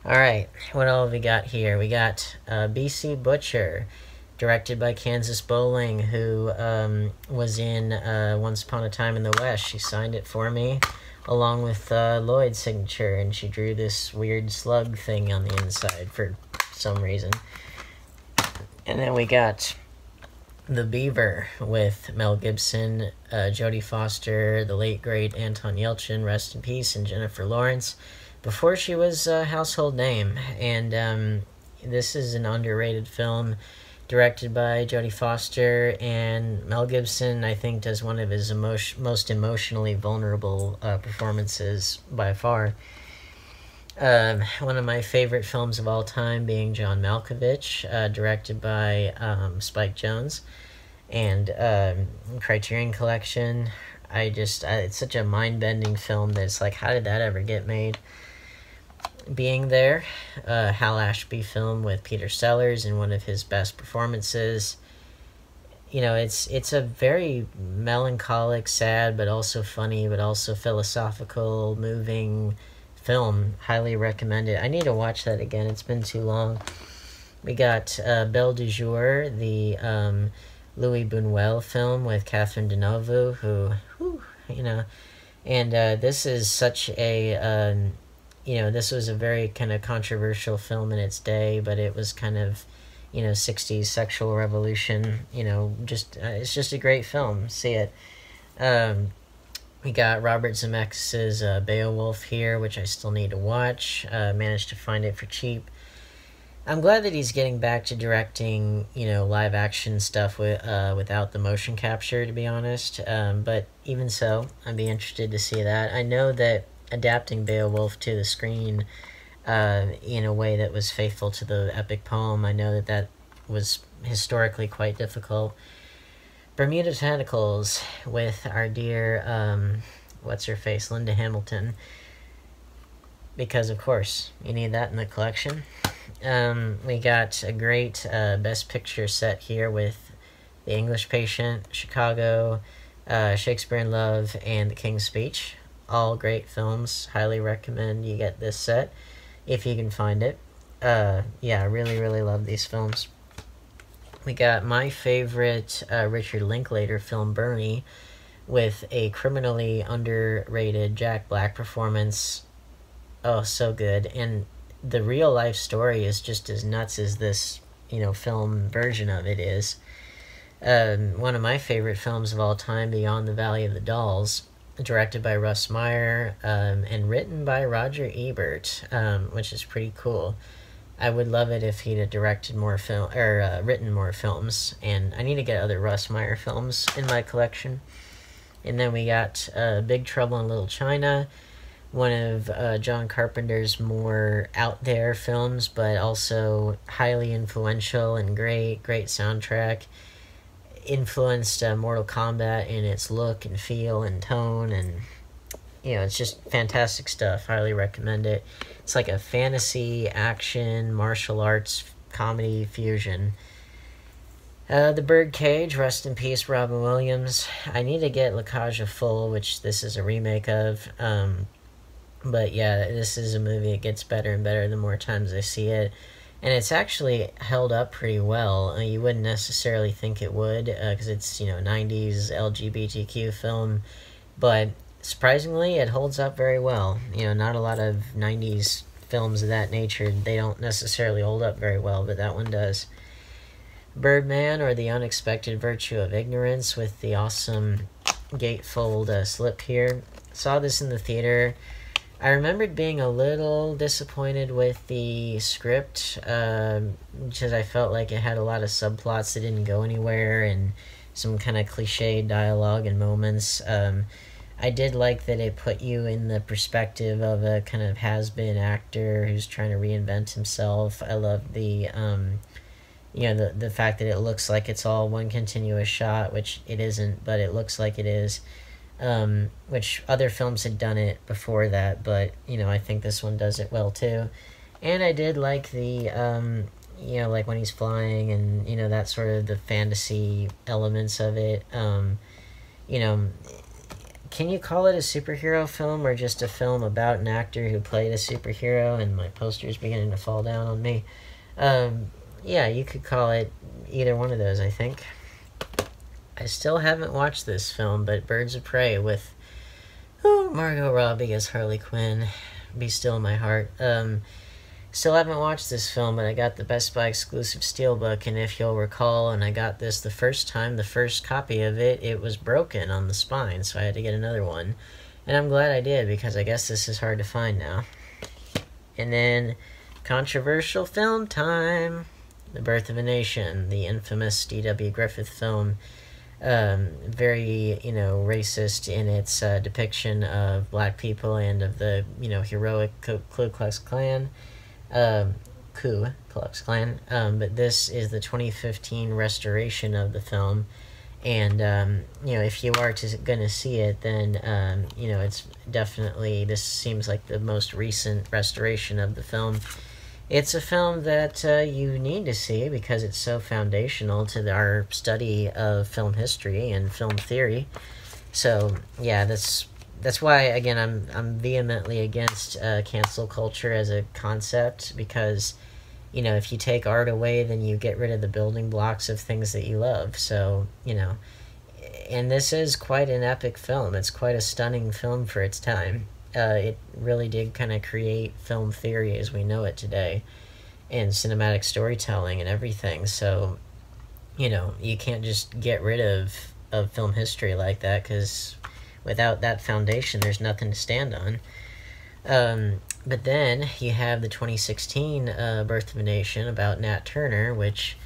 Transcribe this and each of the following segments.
Alright, what all have we got here? We got BC Butcher, directed by Kansas Bowling, who was in Once Upon a Time in the West. She signed it for me, along with Lloyd's signature, and she drew this weird slug thing on the inside for some reason. And then we got The Beaver with Mel Gibson, Jodie Foster, the late great Anton Yelchin, rest in peace, and Jennifer Lawrence, before she was a household name. And this is an underrated film, directed by Jodie Foster, and Mel Gibson, I think, does one of his most emotionally vulnerable performances by far. One of my favorite films of all time being John Malkovich, directed by Spike Jonze, and Criterion Collection. It's such a mind-bending film that it's like, how did that ever get made? Being There, Hal Ashby film with Peter Sellers in one of his best performances. You know, it's a very melancholic, sad, but also funny, but also philosophical, moving film. Highly recommend it. I need to watch that again. It's been too long. We got Belle du Jour, the Louis Buñuel film with Catherine Deneuve, who you know, and this is such a this was a very kind of controversial film in its day, but it was kind of, 60s sexual revolution, it's just a great film. See it. We got Robert Zemeckis' Beowulf here, which I still need to watch. Managed to find it for cheap. I'm glad that he's getting back to directing, live action stuff without the motion capture, to be honest. But even so, I'd be interested to see that. I know that adapting Beowulf to the screen in a way that was faithful to the epic poem, I know that was historically quite difficult. Bermuda Tentacles with our dear, what's-her-face, Linda Hamilton. Because, of course, you need that in the collection. We got a great Best Picture set here with The English Patient, Chicago, Shakespeare in Love, and The King's Speech. All great films. Highly recommend you get this set if you can find it. Yeah, really, really love these films. We got my favorite Richard Linklater film, Bernie, with a criminally underrated Jack Black performance. Oh, so good. And the real life story is just as nuts as this, film version of it is. One of my favorite films of all time, Beyond the Valley of the Dolls, directed by Russ Meyer, and written by Roger Ebert, which is pretty cool. I would love it if he'd have directed more written more films, and I need to get other Russ Meyer films in my collection. And then we got Big Trouble in Little China, one of John Carpenter's more out there films, but also highly influential and great soundtrack. Influenced Mortal Kombat in its look and feel and tone, and it's just fantastic stuff. Highly recommend it. It's like a fantasy, action, martial arts, comedy fusion. The Birdcage, rest in peace, Robin Williams. I need to get La Cage aux Folles, which this is a remake of. But yeah, this is a movie that gets better and better the more times I see it. And it's actually held up pretty well. You wouldn't necessarily think it would, because it's, 90s LGBTQ film. But surprisingly, it holds up very well. Not a lot of 90s films of that nature, they don't necessarily hold up very well, but that one does. Birdman, or The Unexpected Virtue of Ignorance, with the awesome gatefold slip here. Saw this in the theater. I remembered being a little disappointed with the script, because I felt like it had a lot of subplots that didn't go anywhere, and some kind of cliched dialogue and moments. I did like that it put you in the perspective of a kind of has-been actor who's trying to reinvent himself. I love the the fact that it looks like it's all one continuous shot, which it isn't, but it looks like it is. Which other films had done it before that, but, I think this one does it well, too. And I did like the, like when he's flying and, that sort of the fantasy elements of it. can you call it a superhero film or just a film about an actor who played a superhero? And my poster's beginning to fall down on me. Yeah, you could call it either one of those, I think. I still haven't watched this film, but Birds of Prey with Margot Robbie as Harley Quinn, Be Still My Heart. Still haven't watched this film, but I got the Best Buy exclusive Steelbook, and if you'll recall, and I got this the first time, the first copy of it, it was broken on the spine, so I had to get another one. And I'm glad I did, because I guess this is hard to find now. And then, controversial film time. The Birth of a Nation, the infamous D.W. Griffith film. Very, racist in its depiction of black people and of the, heroic Ku Klux Klan. Ku Klux Klan. But this is the 2015 restoration of the film. And, if you are gonna see it, then, it's definitely, this seems like the most recent restoration of the film. It's a film that you need to see because it's so foundational to our study of film history and film theory. So, yeah, that's why, again, I'm vehemently against cancel culture as a concept because, if you take art away, then you get rid of the building blocks of things that you love. So, and this is quite an epic film. It's quite a stunning film for its time. It really did kind of create film theory as we know it today and cinematic storytelling and everything. So, you can't just get rid of film history like that because without that foundation, there's nothing to stand on. But then you have the 2016 Birth of a Nation about Nat Turner, which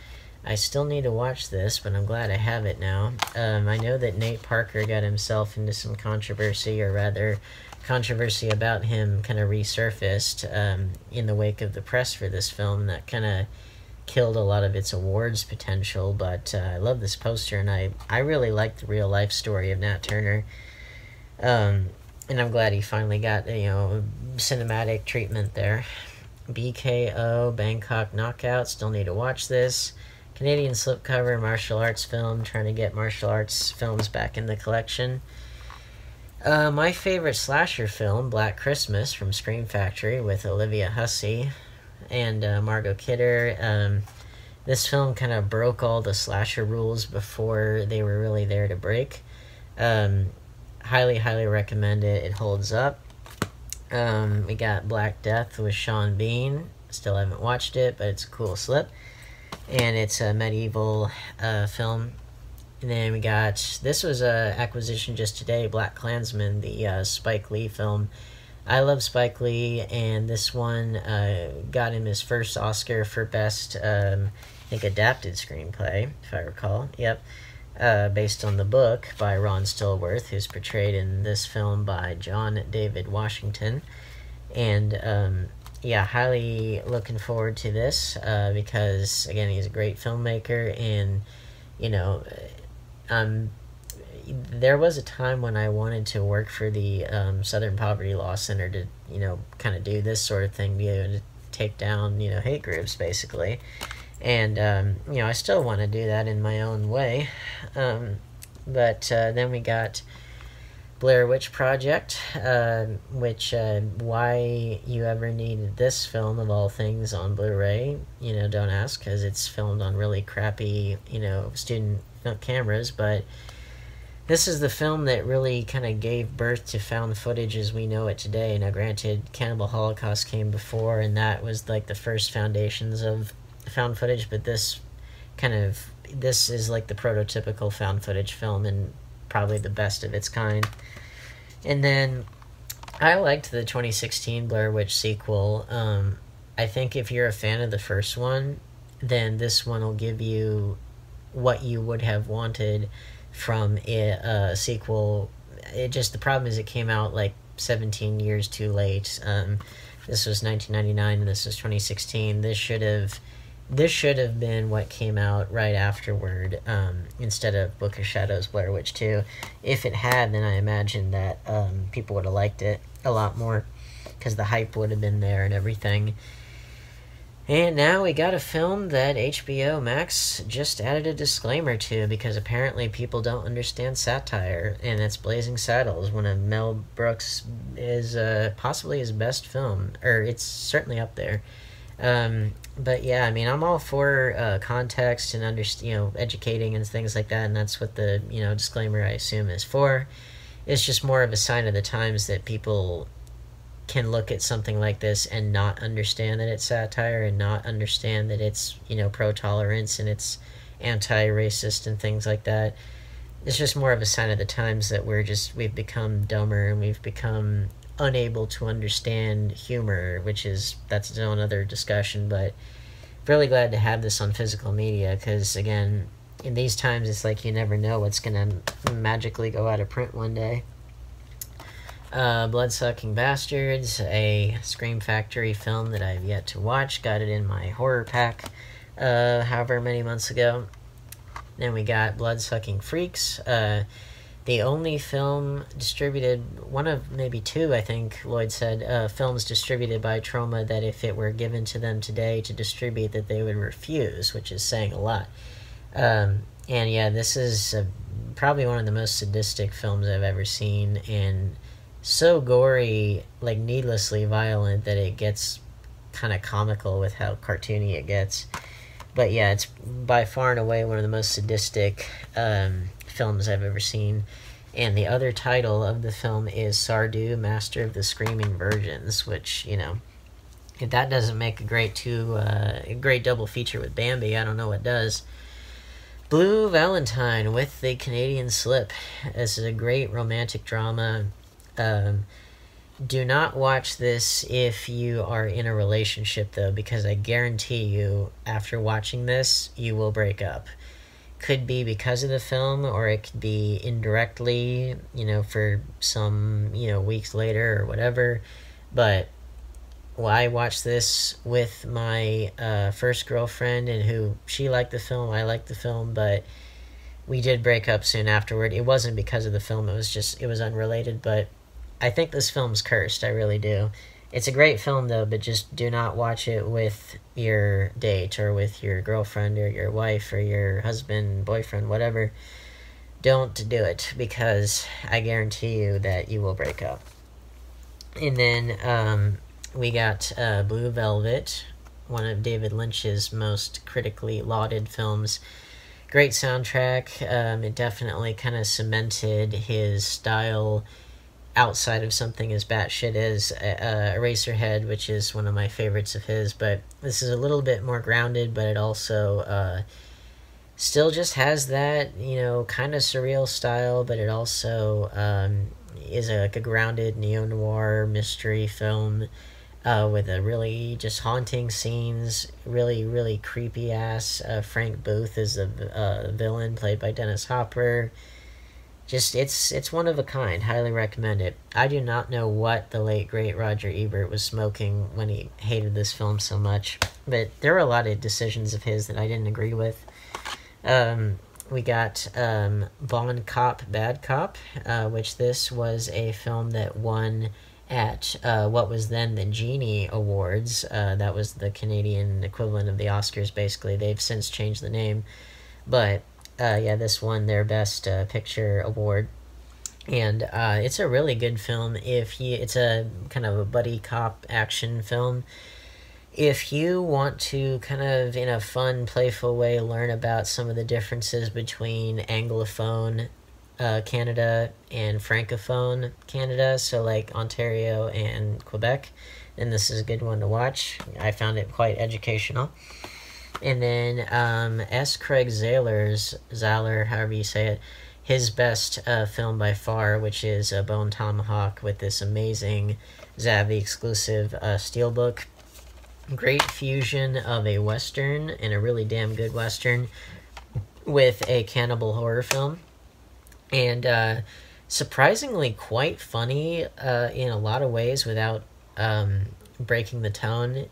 I still need to watch this, but I'm glad I have it now. I know that Nate Parker got himself into some controversy, or rather controversy about him kind of resurfaced in the wake of the press for this film. That kind of killed a lot of its awards potential, but I love this poster, and I really like the real life story of Nat Turner. And I'm glad he finally got, cinematic treatment there. BKO, Bangkok Knockout, still need to watch this. Canadian slipcover martial arts film, trying to get martial arts films back in the collection. My favorite slasher film, Black Christmas from Scream Factory with Olivia Hussey and Margot Kidder. This film kind of broke all the slasher rules before they were really there to break. Highly, highly recommend it. It holds up. We got Black Death with Sean Bean. Still haven't watched it, but it's a cool slip. And it's a medieval film. And then we got, this was a acquisition just today, Black Klansman, the Spike Lee film. I love Spike Lee, and this one got him his first Oscar for best, I think, adapted screenplay, if I recall. Yep. Based on the book by Ron Stillworth, who's portrayed in this film by John David Washington. And, yeah, highly looking forward to this because, again, he's a great filmmaker, and, there was a time when I wanted to work for the Southern Poverty Law Center to, kind of do this sort of thing, be able to take down, hate groups, basically. And, I still want to do that in my own way. But then we got Blair Witch Project, which, why you ever needed this film of all things on Blu-ray, don't ask, because it's filmed on really crappy, student cameras, but this is the film that really kind of gave birth to found footage as we know it today. Now, granted, Cannibal Holocaust came before, and that was like the first foundations of found footage, but this is like the prototypical found footage film and probably the best of its kind. And then I liked the 2016 Blair Witch sequel. I think if you're a fan of the first one, then this one will give you what you would have wanted from a sequel. The problem is it came out like 17 years too late. This was 1999 and this was 2016. This should have been what came out right afterward, instead of Book of Shadows, Blair Witch 2. If it had, then I imagine that people would have liked it a lot more because the hype would have been there and everything. And now we got a film that HBO Max just added a disclaimer to because apparently people don't understand satire, and it's Blazing Saddles, one of Mel Brooks' is possibly his best film, or it's certainly up there. But yeah, I mean, I'm all for context and educating and things like that, and that's what the disclaimer, I assume, is for. It's just more of a sign of the times that people can look at something like this and not understand that it's satire and not understand that it's pro-tolerance and it's anti-racist and things like that. It's just more of a sign of the times that we've become dumber and we've become unable to understand humor, that's its own other discussion. But really glad to have this on physical media because, again, in these times it's like you never know what's gonna magically go out of print one day. Bloodsucking Bastards, a Scream Factory film that I've yet to watch. Got it in my horror pack however many months ago. Then we got Bloodsucking Freaks, the only film distributed, one of maybe two, I think Lloyd said, films distributed by Troma that if it were given to them today to distribute that they would refuse, which is saying a lot. And yeah, this is probably one of the most sadistic films I've ever seen, and so gory, like needlessly violent, that it gets kind of comical with how cartoony it gets. But yeah, it's by far and away one of the most sadistic films I've ever seen. And the other title of the film is Sardu, Master of the Screaming Virgins, which, if that doesn't make a great double feature with Bambi, I don't know what does. Blue Valentine with the Canadian Slip. This is a great romantic drama. Do not watch this if you are in a relationship, though, because I guarantee you, after watching this, you will break up. Could be because of the film, or it could be indirectly, for some, weeks later or whatever. But I watched this with my first girlfriend, and she liked the film, I liked the film, but we did break up soon afterward. It wasn't because of the film, it was unrelated, but I think this film's cursed, I really do. It's a great film, though, but just do not watch it with your date or with your girlfriend or your wife or your husband, boyfriend, whatever. Don't do it, because I guarantee you that you will break up. And then we got Blue Velvet, one of David Lynch's most critically lauded films. Great soundtrack. It definitely kind of cemented his style outside of something as batshit as Eraserhead, which is one of my favorites of his. But this is a little bit more grounded, but it also still just has that, kind of surreal style, but it also is a grounded neo-noir mystery film with a really just haunting scenes, really, really creepy-ass Frank Booth is the villain, played by Dennis Hopper. Just, it's one of a kind. Highly recommend it. I do not know what the late, great Roger Ebert was smoking when he hated this film so much, but there were a lot of decisions of his that I didn't agree with. We got Bond Cop, Bad Cop, which this was a film that won at what was then the Genie Awards. That was the Canadian equivalent of the Oscars, basically. They've since changed the name, but this won their Best Picture award, and it's a really good film. It's a kind of a buddy cop action film. If you want to kind of, in a fun, playful way, learn about some of the differences between Anglophone Canada and Francophone Canada, so like Ontario and Quebec, then this is a good one to watch. I found it quite educational. And then S. Craig Zahler, however you say it, his best film by far, which is Bone Tomahawk, with this amazing Zavvi exclusive steelbook. Great fusion of a Western, and a really damn good Western, with a cannibal horror film. And surprisingly quite funny in a lot of ways without breaking the tone.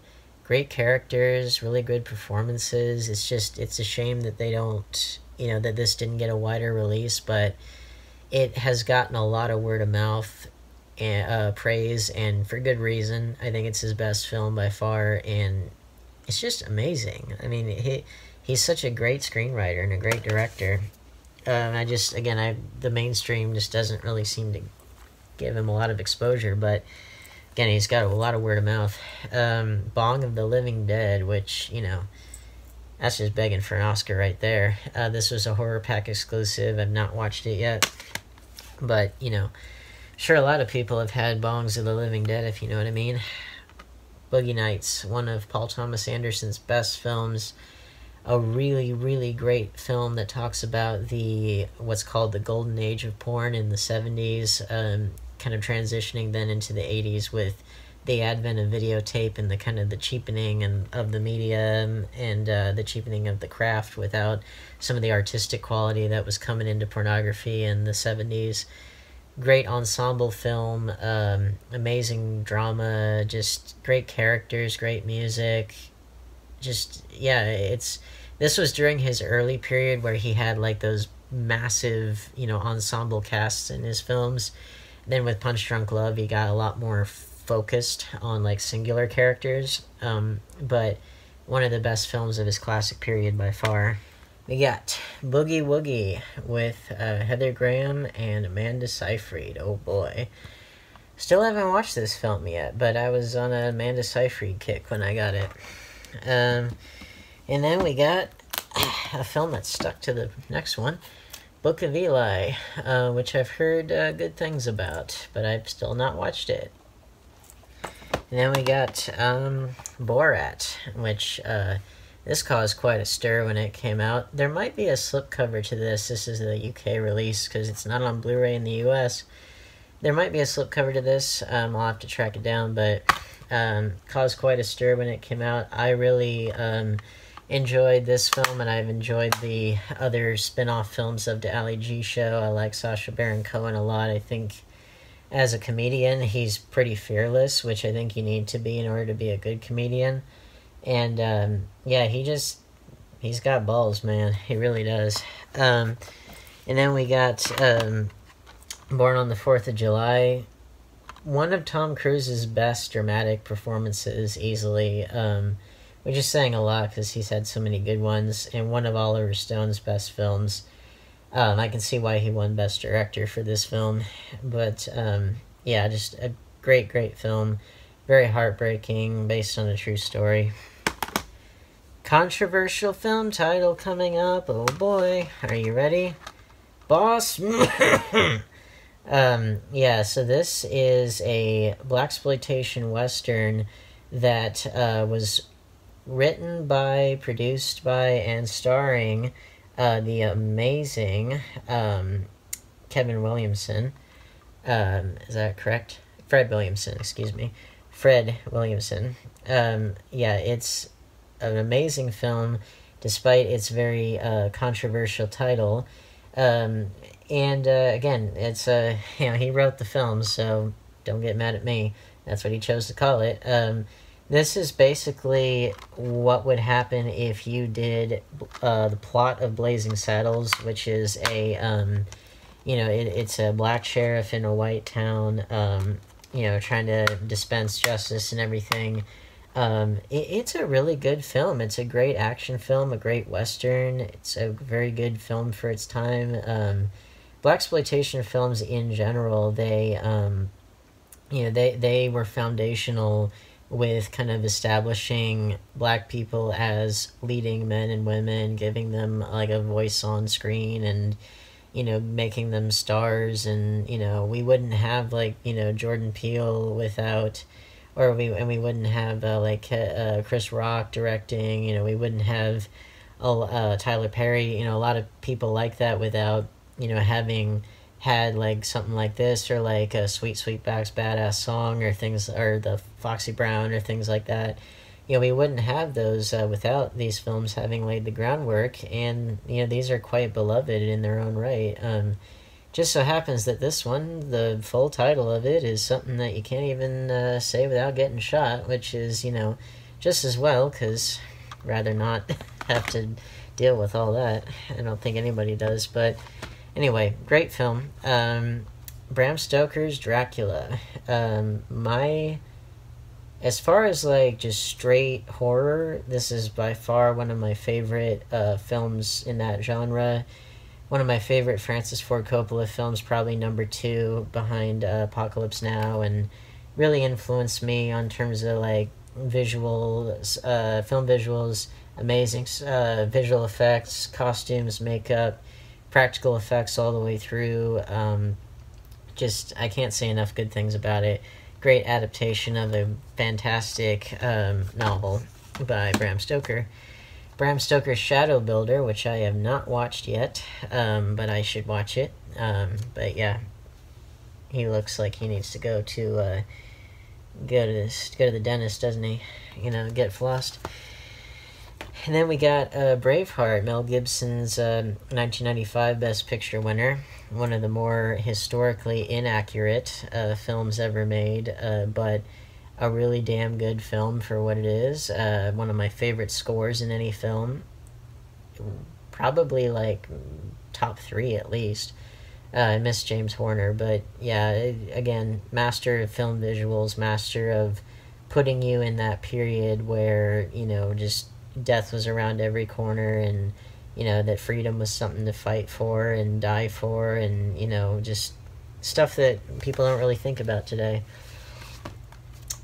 Great characters, really good performances. It's a shame that they don't, that this didn't get a wider release, but it has gotten a lot of word of mouth and praise, and for good reason. I think it's his best film by far, and it's just amazing. I mean, he's such a great screenwriter and a great director. The mainstream just doesn't really seem to give him a lot of exposure, but again, he's got a lot of word of mouth. Bong of the Living Dead, which, that's just begging for an Oscar right there. This was a Horror Pack exclusive. I've not watched it yet, but, sure, a lot of people have had Bongs of the Living Dead, if you know what I mean. Boogie Nights, one of Paul Thomas Anderson's best films. A really, really great film that talks about what's called the golden age of porn in the 70s, kind of transitioning then into the 80s with the advent of videotape and the kind of the cheapening of the medium and the cheapening of the craft without some of the artistic quality that was coming into pornography in the 70s. Great ensemble film, amazing drama, just great characters, great music. This was during his early period where he had like those massive, ensemble casts in his films. Then with Punch Drunk Love, he got a lot more focused on like singular characters. But one of the best films of his classic period by far. We got Boogie Woogie with Heather Graham and Amanda Seyfried. Oh boy. Still haven't watched this film yet, but I was on a Amanda Seyfried kick when I got it. And then we got a film that stuck to the next one, Book of Eli, which I've heard good things about, but I've still not watched it. And then we got Borat, which this caused quite a stir when it came out. There might be a slipcover to this. This is the UK release because it's not on Blu-ray in the US. There might be a slipcover to this. I'll have to track it down, but caused quite a stir when it came out. I really enjoyed this film, and I've enjoyed the other spin-off films of the Ali G show. I like Sacha Baron Cohen a lot. I think as a comedian, he's pretty fearless, which I think you need to be in order to be a good comedian. And he's got balls, man. He really does. And then we got Born on the 4th of July. One of Tom Cruise's best dramatic performances, easily, which is saying a lot because he's had so many good ones, and one of Oliver Stone's best films. I can see why he won Best Director for this film, but just a great, great film. Very heartbreaking, based on a true story. Controversial film title coming up. Oh boy, are you ready? Boss. So this is a blaxploitation western that was written by, produced by, and starring the amazing Kevin Williamson. Is that correct? Fred Williamson, excuse me. Fred Williamson. It's an amazing film, despite its very controversial title. Again, it's he wrote the film, so don't get mad at me. That's what he chose to call it. This is basically what would happen if you did the plot of Blazing Saddles, which is it's a black sheriff in a white town, trying to dispense justice and everything. It's a really good film. It's a great action film, a great western. It's a very good film for its time. Blaxploitation films in general, they were foundational with kind of establishing black people as leading men and women, giving them like a voice on screen, and making them stars. And we wouldn't have Jordan Peele without, we wouldn't have Chris Rock directing. We wouldn't have Tyler Perry, a lot of people like that without having had something like this, or a Sweet Sweetback's Badass Song, or things, or the Foxy Brown, or things like that. We wouldn't have those without these films having laid the groundwork. And these are quite beloved in their own right. Just so happens that this one, the full title of it, is something that you can't even say without getting shot, which is just as well, because rather not have to deal with all that. I don't think anybody does, but anyway, great film. Bram Stoker's Dracula. My As far as like just straight horror, this is by far one of my favorite films in that genre. One of my favorite Francis Ford Coppola films, probably number two behind Apocalypse Now, and really influenced me on terms of like visuals, film visuals, amazing visual effects, costumes, makeup, practical effects all the way through. Just I can't say enough good things about it. Great adaptation of a fantastic novel by Bram Stoker. Bram Stoker's Shadow Builder, which I have not watched yet, but I should watch it. But yeah, he looks like he needs to go to the dentist, doesn't he? You know, get flossed. And then we got Braveheart, Mel Gibson's 1995 Best Picture winner. One of the more historically inaccurate films ever made, but a really damn good film for what it is. One of my favorite scores in any film. Probably like top three at least. I miss James Horner, but yeah, again, master of film visuals, master of putting you in that period where, you know, just death was around every corner, and, you know, that freedom was something to fight for and die for, and, you know, just stuff that people don't really think about today.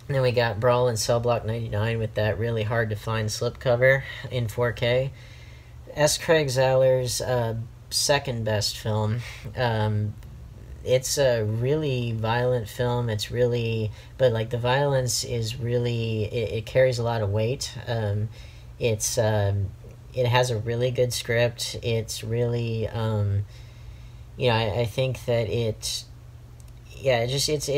And then we got Brawl in Cell Block 99 with that really hard to find slipcover in 4K. S. Craig Zahler's second best film. It's a really violent film. It's really, but like the violence is really, it carries a lot of weight. It has a really good script. It's really, you know, I think that it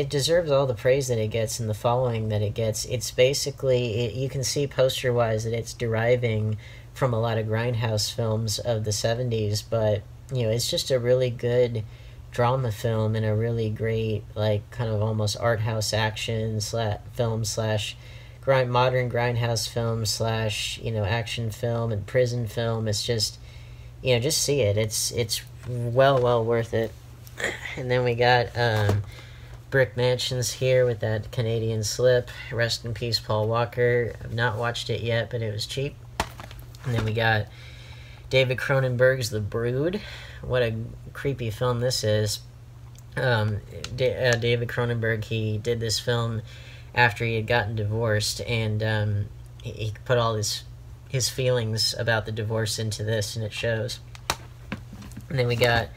deserves all the praise that it gets and the following that it gets. It's basically, you can see poster wise that it's deriving from a lot of grindhouse films of the 70s, but, you know, it's just a really good drama film and a really great, like, kind of almost art house action film slash modern grindhouse film slash, you know, action film and prison film. It's just, you know, just see it. It's well worth it. And then we got Brick Mansions here with that Canadian slip. Rest in peace, Paul Walker. I've not watched it yet, but it was cheap. And then we got David Cronenberg's The Brood. What a creepy film this is. David Cronenberg, he did this film after he had gotten divorced, and he put all his feelings about the divorce into this, and it shows. And then we got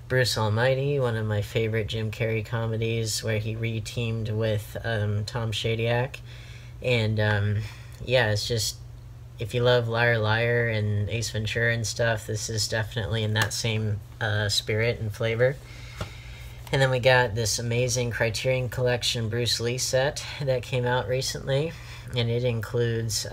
Bruce Almighty, one of my favorite Jim Carrey comedies, where he re-teamed with Tom Shadyac. And yeah, it's just, if you love Liar Liar and Ace Ventura and stuff, this is definitely in that same spirit and flavor. And then we got this amazing Criterion Collection Bruce Lee set that came out recently, and it includes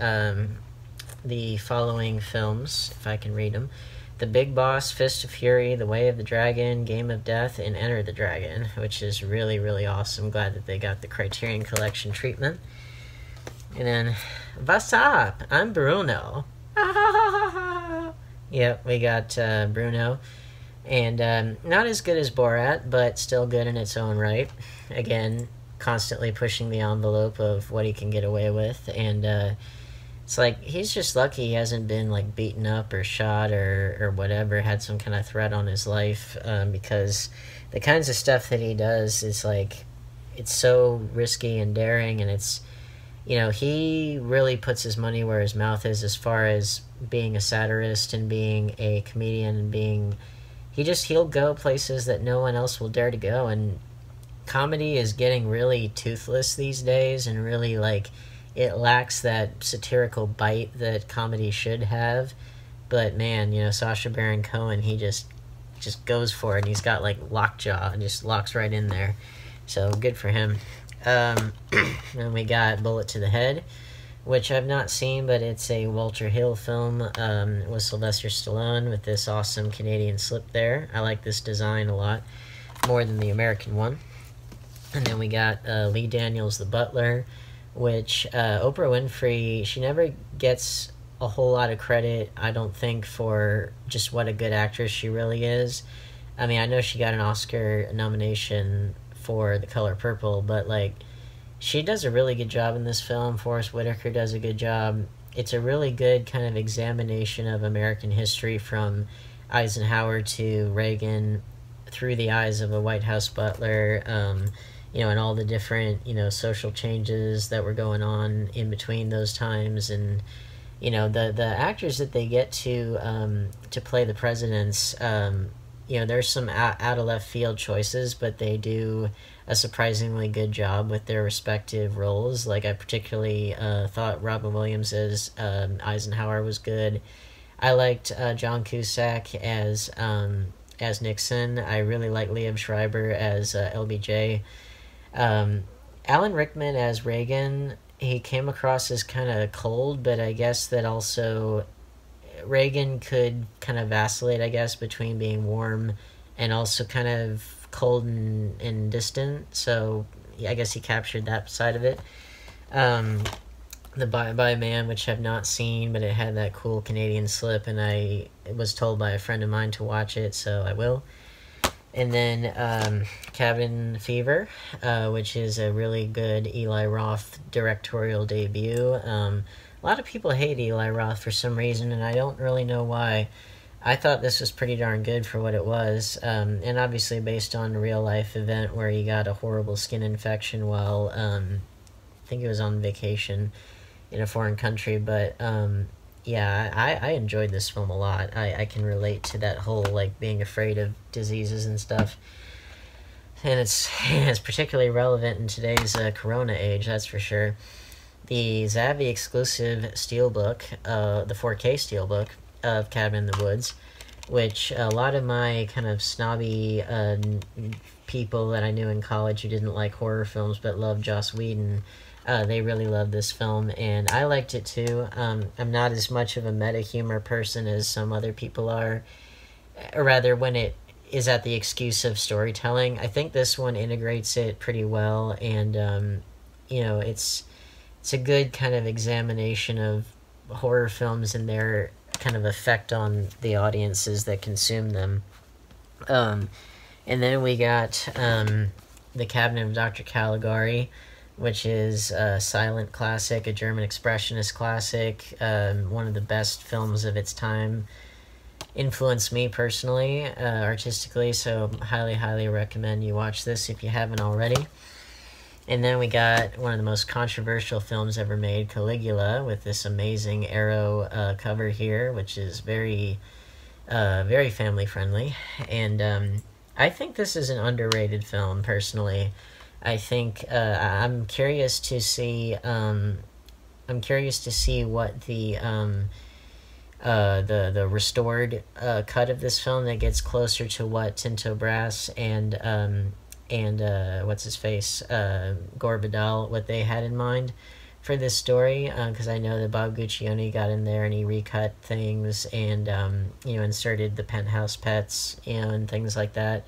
the following films, if I can read them: The Big Boss, Fist of Fury, The Way of the Dragon, Game of Death, and Enter the Dragon, which is really, really awesome. Glad that they got the Criterion Collection treatment. And then, what's up? I'm Bruno. Yep, we got Bruno. And not as good as Borat, but still good in its own right. Again, constantly pushing the envelope of what he can get away with. And it's like, he's just lucky he hasn't been like beaten up or shot or whatever, had some kind of threat on his life, because the kinds of stuff that he does is like, it's so risky and daring, and it's, you know, he really puts his money where his mouth is as far as being a satirist and being a comedian and being, he'll go places that no one else will dare to go. And comedy is getting really toothless these days, and really like, it lacks that satirical bite that comedy should have. But man, you know, Sacha Baron Cohen, he just goes for it, and he's got like lockjaw and just locks right in there. So good for him. And we got Bullet to the Head, which I've not seen, but it's a Walter Hill film with Sylvester Stallone with this awesome Canadian slip there. I like this design a lot, more than the American one. And then we got Lee Daniels the Butler, which Oprah Winfrey, she never gets a whole lot of credit, I don't think, for just what a good actress she really is. I mean, I know she got an Oscar nomination for The Color Purple, but like, she does a really good job in this film. Forrest Whitaker does a good job. It's a really good kind of examination of American history from Eisenhower to Reagan through the eyes of a White House butler, and all the different, social changes that were going on in between those times. And, the actors that they get to play the presidents, there's some out of left field choices, but they do a surprisingly good job with their respective roles. Like, I particularly thought Robin Williams as Eisenhower was good. I liked John Cusack as Nixon. I really like Liev Schreiber as LBJ. Alan Rickman as Reagan, he came across as kind of cold, but I guess that also Reagan could kind of vacillate, I guess, between being warm and also kind of cold and distant. So yeah, I guess he captured that side of it. The Bye Bye Man, which I've not seen, but it had that cool Canadian slip, and I was told by a friend of mine to watch it, so I will. And then Cabin Fever, which is a really good Eli Roth directorial debut. A lot of people hate Eli Roth for some reason, and I don't really know why. I thought this was pretty darn good for what it was, and obviously based on a real-life event where he got a horrible skin infection while, I think he was on vacation in a foreign country, but I enjoyed this film a lot. I can relate to that whole, like, being afraid of diseases and stuff. And it's particularly relevant in today's corona age, that's for sure. The Zavvi exclusive steelbook, the 4K steelbook of Cabin in the Woods, which a lot of my kind of snobby people that I knew in college who didn't like horror films but loved Joss Whedon, they really loved this film, and I liked it too. I'm not as much of a meta-humor person as some other people are, or rather when it is at the excuse of storytelling. I think this one integrates it pretty well, and it's a good kind of examination of horror films and their kind of effect on the audiences that consume them. And then we got the Cabinet of Dr. Caligari, which is a silent classic, a German expressionist classic, one of the best films of its time. Influenced me personally, artistically, so highly recommend you watch this if you haven't already. And then we got one of the most controversial films ever made, Caligula, with this amazing arrow cover here, which is very family friendly. And I think this is an underrated film, personally. I think I'm curious to see what the restored cut of this film that gets closer to what Tinto Brass and what's his face, Gore Vidal, what they had in mind for this story, because I know that Bob Guccione got in there and he recut things and inserted the penthouse pets and things like that.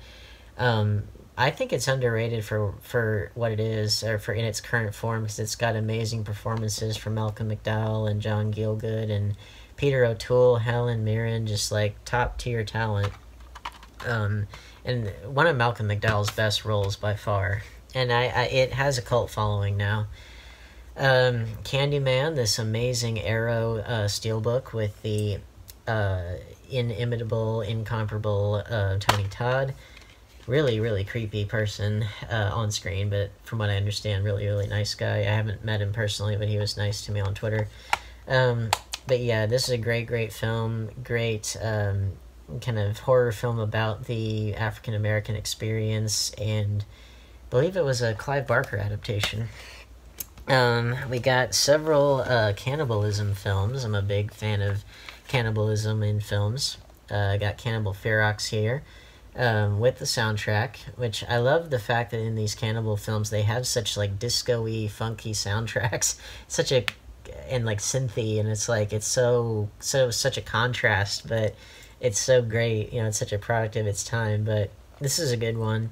I think it's underrated for what it is, or for in its current form, because it's got amazing performances from Malcolm McDowell and John Gielgud and Peter O'Toole, Helen Mirren, just like top tier talent. And one of Malcolm McDowell's best roles by far. And it has a cult following now. Candyman, this amazing Arrow steelbook with the inimitable, incomparable Tony Todd. Really creepy person on screen, but from what I understand, really nice guy. I haven't met him personally, but he was nice to me on Twitter. But yeah, this is a great film. Great kind of horror film about the African American experience, and I believe it was a Clive Barker adaptation. We got several cannibalism films. I'm a big fan of cannibalism in films. I got Cannibal Ferox here. With the soundtrack, which I love the fact that in these cannibal films they have such like disco-y, funky soundtracks, and like synthy, and it's like it's such a contrast, but it's so great. It's such a product of its time. But this is a good one.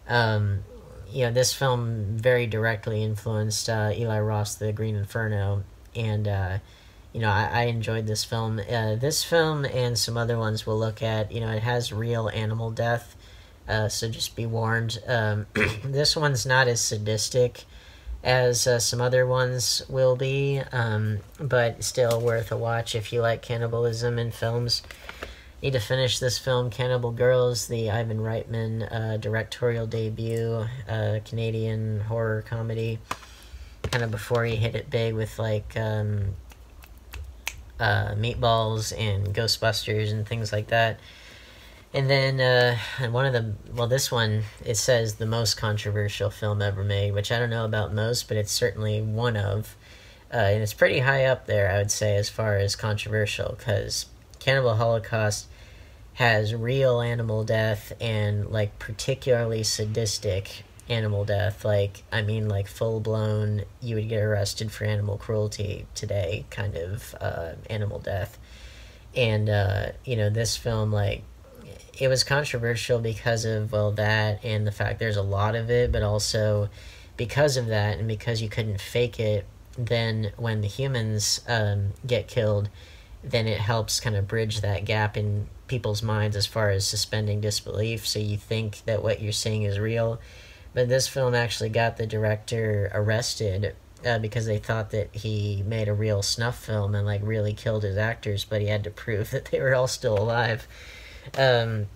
This film very directly influenced Eli Roth's The Green Inferno, and I enjoyed this film. This film and some other ones we'll look at, it has real animal death, so just be warned. This one's not as sadistic as some other ones will be, but still worth a watch if you like cannibalism in films. Need to finish this film, Cannibal Girls, the Ivan Reitman directorial debut, Canadian horror comedy, kind of before he hit it big with like Meatballs and Ghostbusters and things like that. And then this one, it says the most controversial film ever made, which I don't know about most, but it's certainly one of. And it's pretty high up there, I would say, as far as controversial, because Cannibal Holocaust has real animal death and, like, particularly sadistic animal death. Like, I mean, like, full-blown, you would get arrested for animal cruelty today kind of animal death. And, this film, like, it was controversial because of, well, that and the fact there's a lot of it, but also because of that and because you couldn't fake it, then when the humans get killed, then it helps kind of bridge that gap in people's minds as far as suspending disbelief, so you think that what you're seeing is real. But this film actually got the director arrested because they thought that he made a real snuff film and, like, really killed his actors, but he had to prove that they were all still alive. And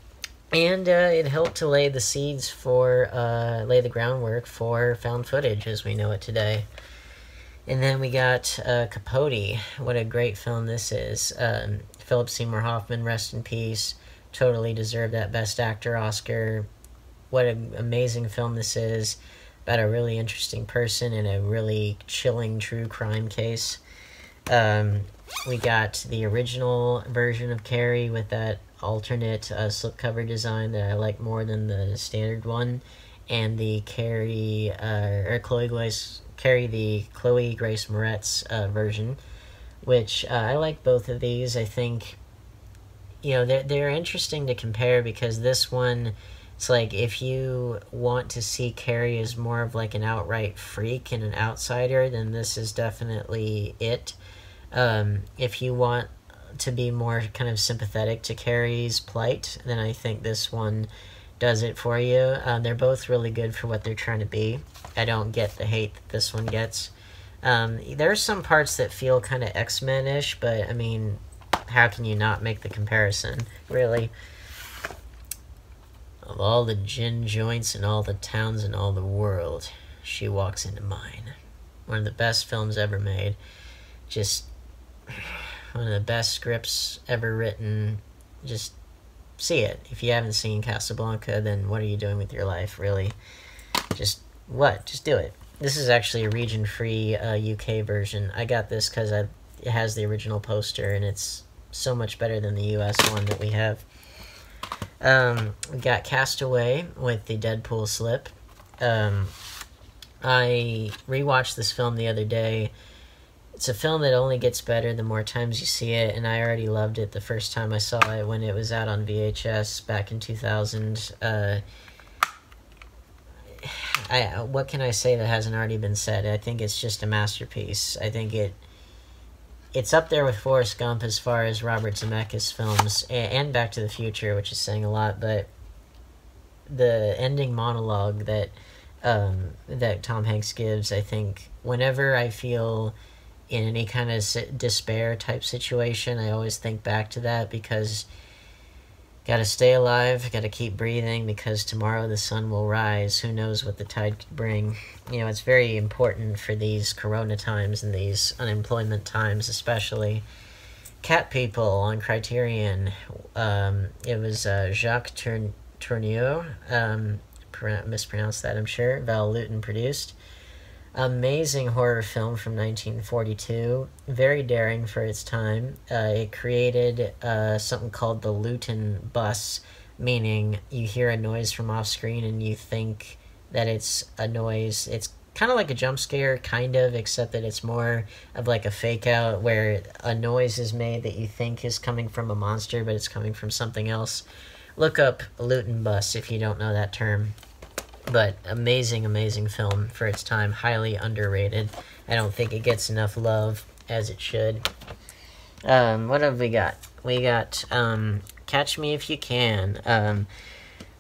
it helped to lay the seeds for, lay the groundwork for found footage as we know it today. And then we got Capote. What a great film this is. Philip Seymour Hoffman, rest in peace. Totally deserved that Best Actor Oscar. What an amazing film this is. About a really interesting person in a really chilling true crime case. We got the original version of Carrie with that alternate slipcover design that I like more than the standard one, and the Chloe Grace Moretz version, which I like both of these. I think, they're interesting to compare because this one, it's like if you want to see Carrie as more of like an outright freak and an outsider, then this is definitely it. If you want to be more kind of sympathetic to Carrie's plight, then I think this one does it for you. They're both really good for what they're trying to be. I don't get the hate that this one gets. There are some parts that feel kind of X-Men-ish, but I mean, how can you not make the comparison, really? Of all the gin joints in all the towns in all the world, she walks into mine. One of the best films ever made. Just one of the best scripts ever written. Just see it. If you haven't seen Casablanca, then what are you doing with your life, really? Just do it. This is actually a region-free UK version. I got this because it has the original poster, and it's so much better than the US one that we have. We got Castaway with the Deadpool slip. I rewatched this film the other day. It's a film that only gets better the more times you see it, and I already loved it the first time I saw it when it was out on VHS back in 2000. What can I say that hasn't already been said? I think it's just a masterpiece. I think it's up there with Forrest Gump as far as Robert Zemeckis films, and Back to the Future, which is saying a lot, but the ending monologue that Tom Hanks gives, I think, whenever I feel in any kind of despair type situation, I always think back to that, because gotta stay alive, gotta keep breathing, because tomorrow the sun will rise. Who knows what the tide could bring? It's very important for these corona times and these unemployment times especially. Cat People on Criterion. It was Jacques Tourneur, mispronounced that, I'm sure. Val Lewton produced. Amazing horror film from 1942. Very daring for its time. It created something called the Luton bus, meaning you hear a noise from off screen and you think that it's a noise. It's kind of like a jump scare, kind of, except that it's more of like a fake out where a noise is made that you think is coming from a monster, but it's coming from something else. Look up Luton bus if you don't know that term. But amazing, amazing film for its time. Highly underrated. I don't think it gets enough love as it should. What have we got? We got Catch Me If You Can.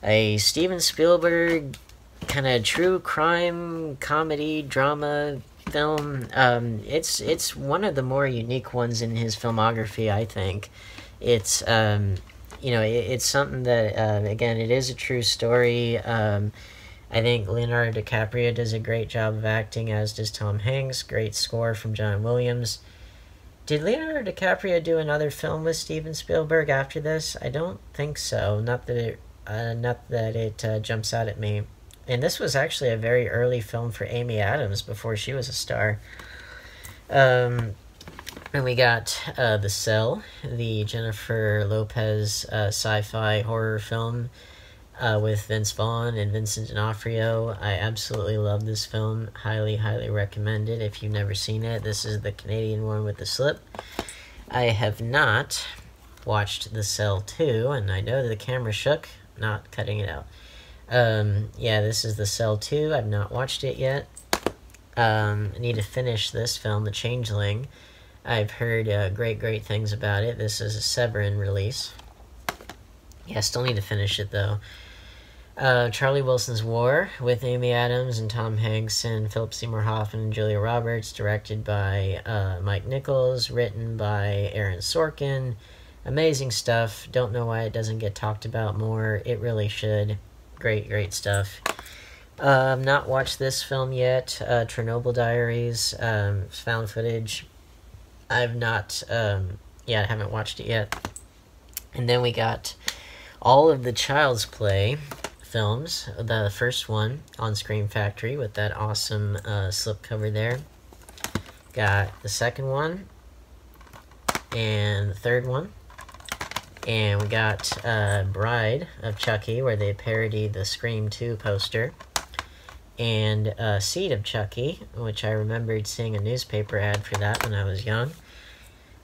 A Steven Spielberg kind of true crime, comedy, drama film. It's one of the more unique ones in his filmography, I think. It's it's something that again, it is a true story. I think Leonardo DiCaprio does a great job of acting, as does Tom Hanks. Great score from John Williams. Did Leonardo DiCaprio do another film with Steven Spielberg after this? I don't think so. Not that it jumps out at me. And this was actually a very early film for Amy Adams before she was a star. And we got The Cell, the Jennifer Lopez sci-fi horror film with Vince Vaughn and Vincent D'Onofrio. I absolutely love this film. Highly, highly recommend it if you've never seen it. This is the Canadian one with the slip. I have not watched The Cell 2, and I know that the camera shook. Not cutting it out. This is The Cell 2. I've not watched it yet. I need to finish this film, The Changeling. I've heard great things about it. This is a Severin release. Yeah, still need to finish it, though. Charlie Wilson's War with Amy Adams and Tom Hanks and Philip Seymour Hoffman and Julia Roberts, directed by Mike Nichols, written by Aaron Sorkin. Amazing stuff. Don't know why it doesn't get talked about more. It really should. Great stuff. Not watched this film yet. Chernobyl Diaries, found footage. I've not, I haven't watched it yet. And then we got all of the Child's Play films. The first one on Scream Factory with that awesome slipcover there. Got the second one and the third one. And we got Bride of Chucky, where they parodied the Scream 2 poster. And Seed of Chucky, which I remembered seeing a newspaper ad for that when I was young.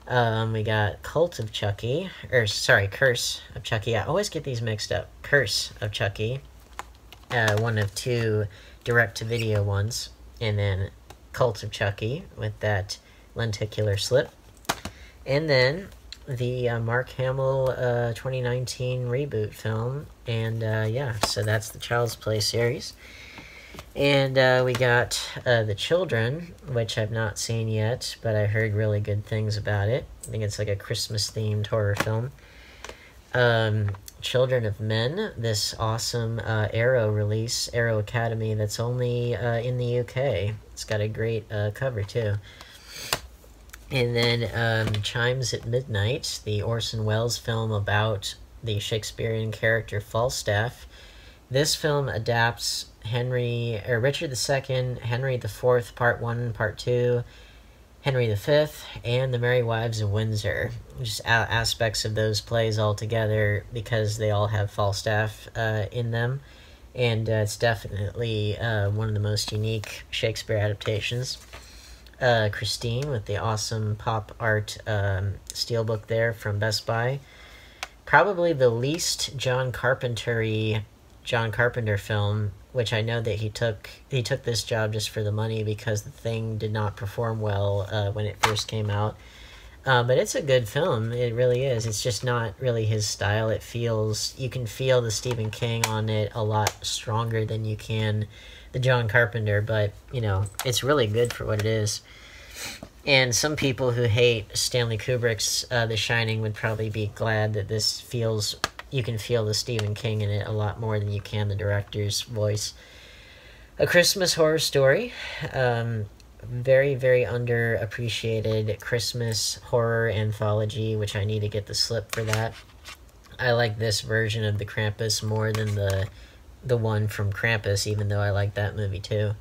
We got Curse of Chucky. I always get these mixed up. Curse of Chucky. One of two direct-to-video ones. And then Cult of Chucky with that lenticular slip. And then the Mark Hamill 2019 reboot film. And so that's the Child's Play series. And we got The Children, which I've not seen yet, but I heard really good things about it. I think it's like a Christmas-themed horror film. Children of Men, this awesome Arrow release, Arrow Academy, that's only in the UK. It's got a great cover, too. And then Chimes at Midnight, the Orson Welles film about the Shakespearean character Falstaff. This film adapts Richard II, Henry IV, Part 1, Part 2, Henry V, and The Merry Wives of Windsor. Just aspects of those plays all together because they all have Falstaff in them. And it's definitely one of the most unique Shakespeare adaptations. Christine with the awesome pop art steelbook there from Best Buy. Probably the least John Carpenter film, which I know that he took this job just for the money because The Thing did not perform well when it first came out. But it's a good film. It really is. It's just not really his style. You can feel the Stephen King on it a lot stronger than you can the John Carpenter, but, it's really good for what it is. And some people who hate Stanley Kubrick's The Shining would probably be glad that you can feel the Stephen King in it a lot more than you can the director's voice. A Christmas Horror Story. Very, very underappreciated Christmas horror anthology, which I need to get the slip for that. I like this version of the Krampus more than the one from Krampus, even though I like that movie too.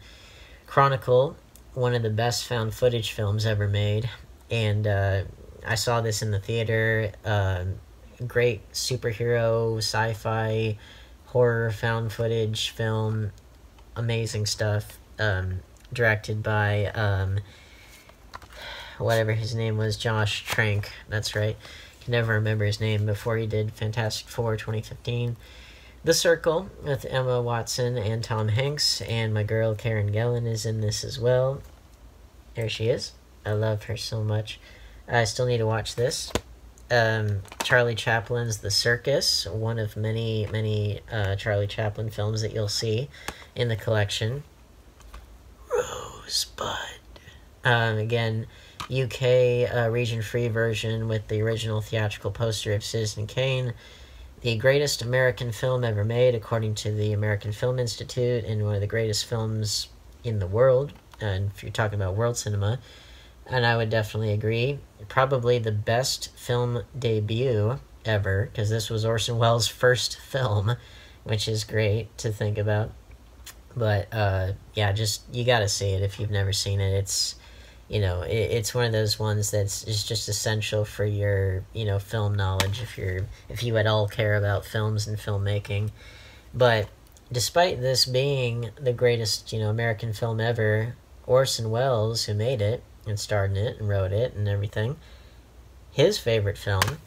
Chronicle, one of the best found footage films ever made, and I saw this in the theater. Great superhero, sci-fi, horror, found footage film, amazing stuff. Directed by whatever his name was, Josh Trank. That's right. Can never remember his name before he did Fantastic Four 2015. The Circle with Emma Watson and Tom Hanks, and my girl Karen Gillan is in this as well. There she is. I love her so much. I still need to watch this. Charlie Chaplin's The Circus, one of many Charlie Chaplin films that you'll see in the collection. Rosebud. Again, UK region-free version with the original theatrical poster of Citizen Kane. The greatest American film ever made, according to the American Film Institute, and one of the greatest films in the world, and if you're talking about world cinema, and I would definitely agree. Probably the best film debut ever, because this was Orson Welles' first film, which is great to think about. But, yeah, just, you gotta see it if you've never seen it. It's, you know, it's one of those ones that's is just essential for your, you know, film knowledge, if you at all care about films and filmmaking. But despite this being the greatest, you know, American film ever, Orson Welles, who made it and starred in it and wrote it and everything, his favorite film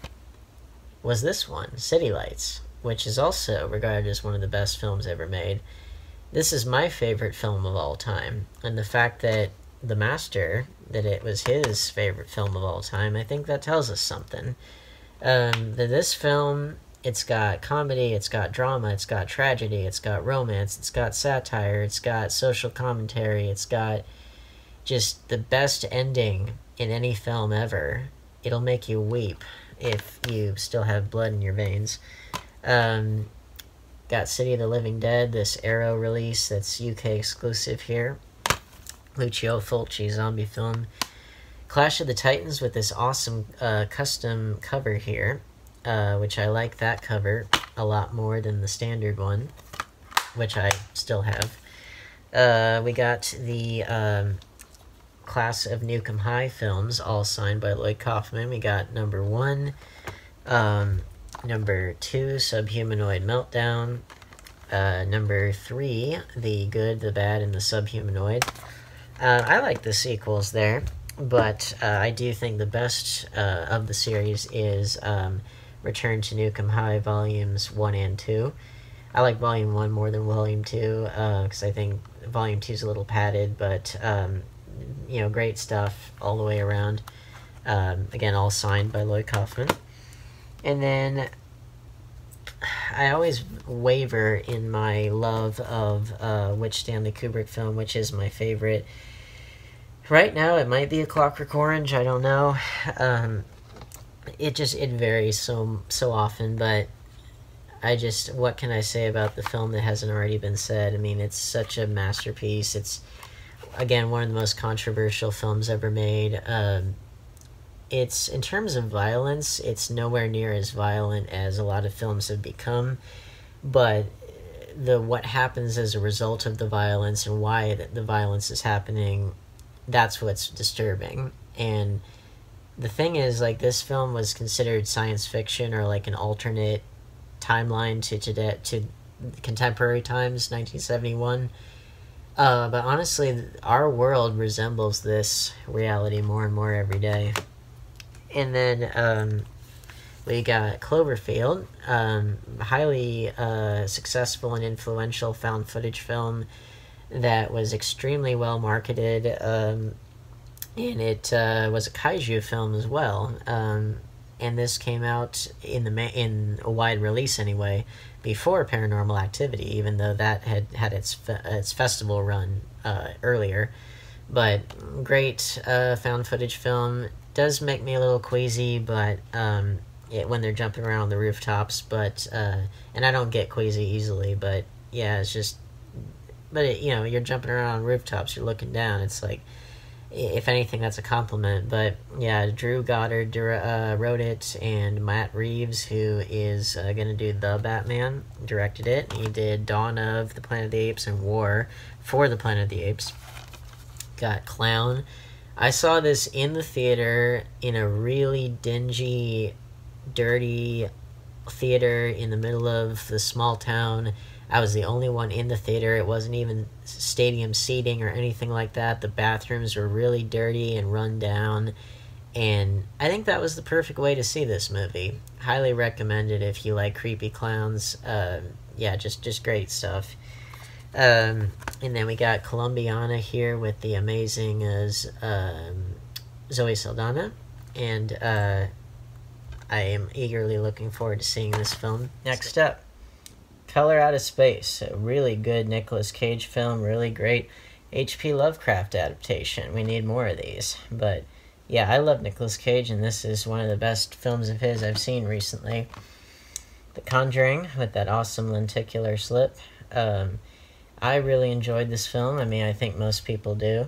was this one, City Lights, which is also regarded as one of the best films ever made. This is my favorite film of all time, and the fact that the master, that it was his favorite film of all time, I think that tells us something. This film, it's got comedy, it's got drama, it's got tragedy, it's got romance, it's got satire, it's got social commentary, it's got just the best ending in any film ever. It'll make you weep if you still have blood in your veins. Got City of the Living Dead, this Arrow release that's UK exclusive here. Lucio Fulci zombie film. Clash of the Titans with this awesome custom cover here, which I like that cover a lot more than the standard one, which I still have. We got the class of Newcomb High films, all signed by Lloyd Kaufman. We got number 1, number 2, Subhumanoid Meltdown, number 3, The Good, the Bad, and the Subhumanoid. I like the sequels there, but I do think the best of the series is Return to Newcomb High Volumes 1 and 2. I like Volume 1 more than Volume 2, because I think Volume 2 is a little padded, but, you know, great stuff all the way around. Again, all signed by Lloyd Kaufman. And then I always waver in my love of which Stanley Kubrick film, which is my favorite. Right now, it might be A Clockwork Orange, I don't know. It varies so often, but what can I say about the film that hasn't already been said? I mean, it's such a masterpiece. It's, again, one of the most controversial films ever made. It's, in terms of violence, it's nowhere near as violent as a lot of films have become, but what happens as a result of the violence and why the violence is happening, that's what's disturbing. And the thing is, like, this film was considered science fiction or like an alternate timeline to contemporary times, 1971. But honestly, our world resembles this reality more and more every day. And then we got Cloverfield, highly successful and influential found footage film that was extremely well marketed, and it was a kaiju film as well. And this came out in a wide release anyway before Paranormal Activity, even though that had its festival run earlier. But great found footage film. Does make me a little queasy, but when they're jumping around on the rooftops, but and I don't get queasy easily, but yeah, it's just, but you know, you're jumping around on rooftops, you're looking down, it's like, if anything, that's a compliment. But yeah, Drew Goddard wrote it, and Matt Reeves, who is gonna do The Batman, directed it. He did Dawn of the Planet of the Apes and War for the Planet of the Apes. Got Clown. I saw this in the theater in a really dingy, dirty theater in the middle of the small town. I was the only one in the theater. It wasn't even stadium seating or anything like that. The bathrooms were really dirty and run down. And I think that was the perfect way to see this movie. Highly recommended if you like creepy clowns. Yeah, just great stuff. And then we got Columbiana here with the amazing Zoe Saldana. And I am eagerly looking forward to seeing this film. Next up, Color Out of Space, a really good Nicolas Cage film, really great H.P. Lovecraft adaptation. We need more of these. But yeah, I love Nicolas Cage, and this is one of the best films of his I've seen recently. The Conjuring, with that awesome lenticular slip. I really enjoyed this film. I mean, I think most people do.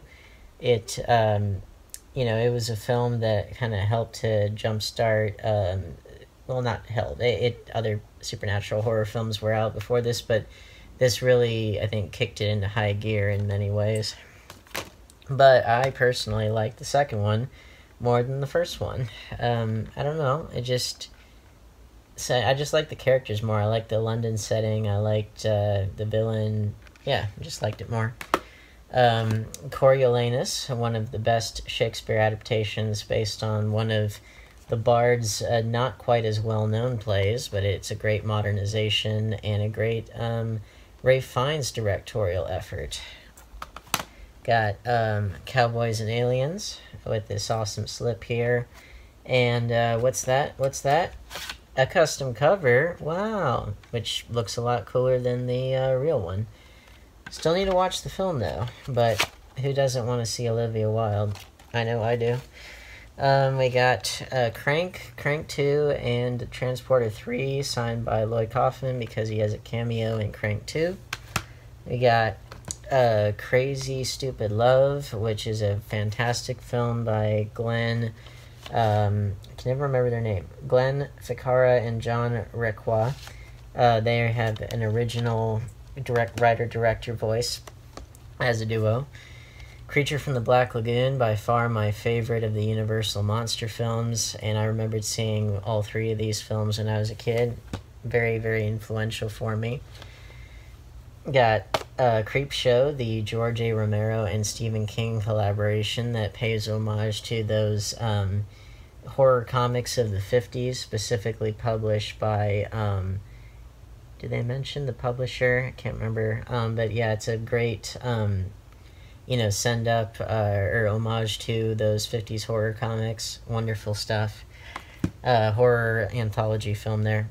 It, it was a film that kind of helped to jumpstart, well, not help. Other supernatural horror films were out before this, but this really, I think, kicked it into high gear in many ways. But I personally like the second one more than the first one. I don't know. I just like the characters more. I like the London setting. I liked the villain. Yeah, I just liked it more. Coriolanus, one of the best Shakespeare adaptations based on one of the Bard's not quite as well-known plays, but it's a great modernization and a great Ralph Fiennes directorial effort. Got Cowboys and Aliens with this awesome slip here. And what's that? A custom cover. Wow. Which looks a lot cooler than the real one. Still need to watch the film, though. But who doesn't want to see Olivia Wilde? I know I do. We got Crank 2, and Transporter 3, signed by Lloyd Kaufman because he has a cameo in Crank 2. We got Crazy Stupid Love, which is a fantastic film by Glenn... I can never remember their name. Glenn Ficarra and John Requa. They have an original writer-director voice as a duo. Creature from the Black Lagoon, by far my favorite of the Universal monster films, and I remembered seeing all three of these films when I was a kid. Very, very influential for me. Got Creepshow, the George A. Romero and Stephen King collaboration that pays homage to those horror comics of the 50s, specifically published by, did they mention the publisher? I can't remember. But yeah, it's a great, send up or homage to those 50s horror comics. Wonderful stuff. Horror anthology film there.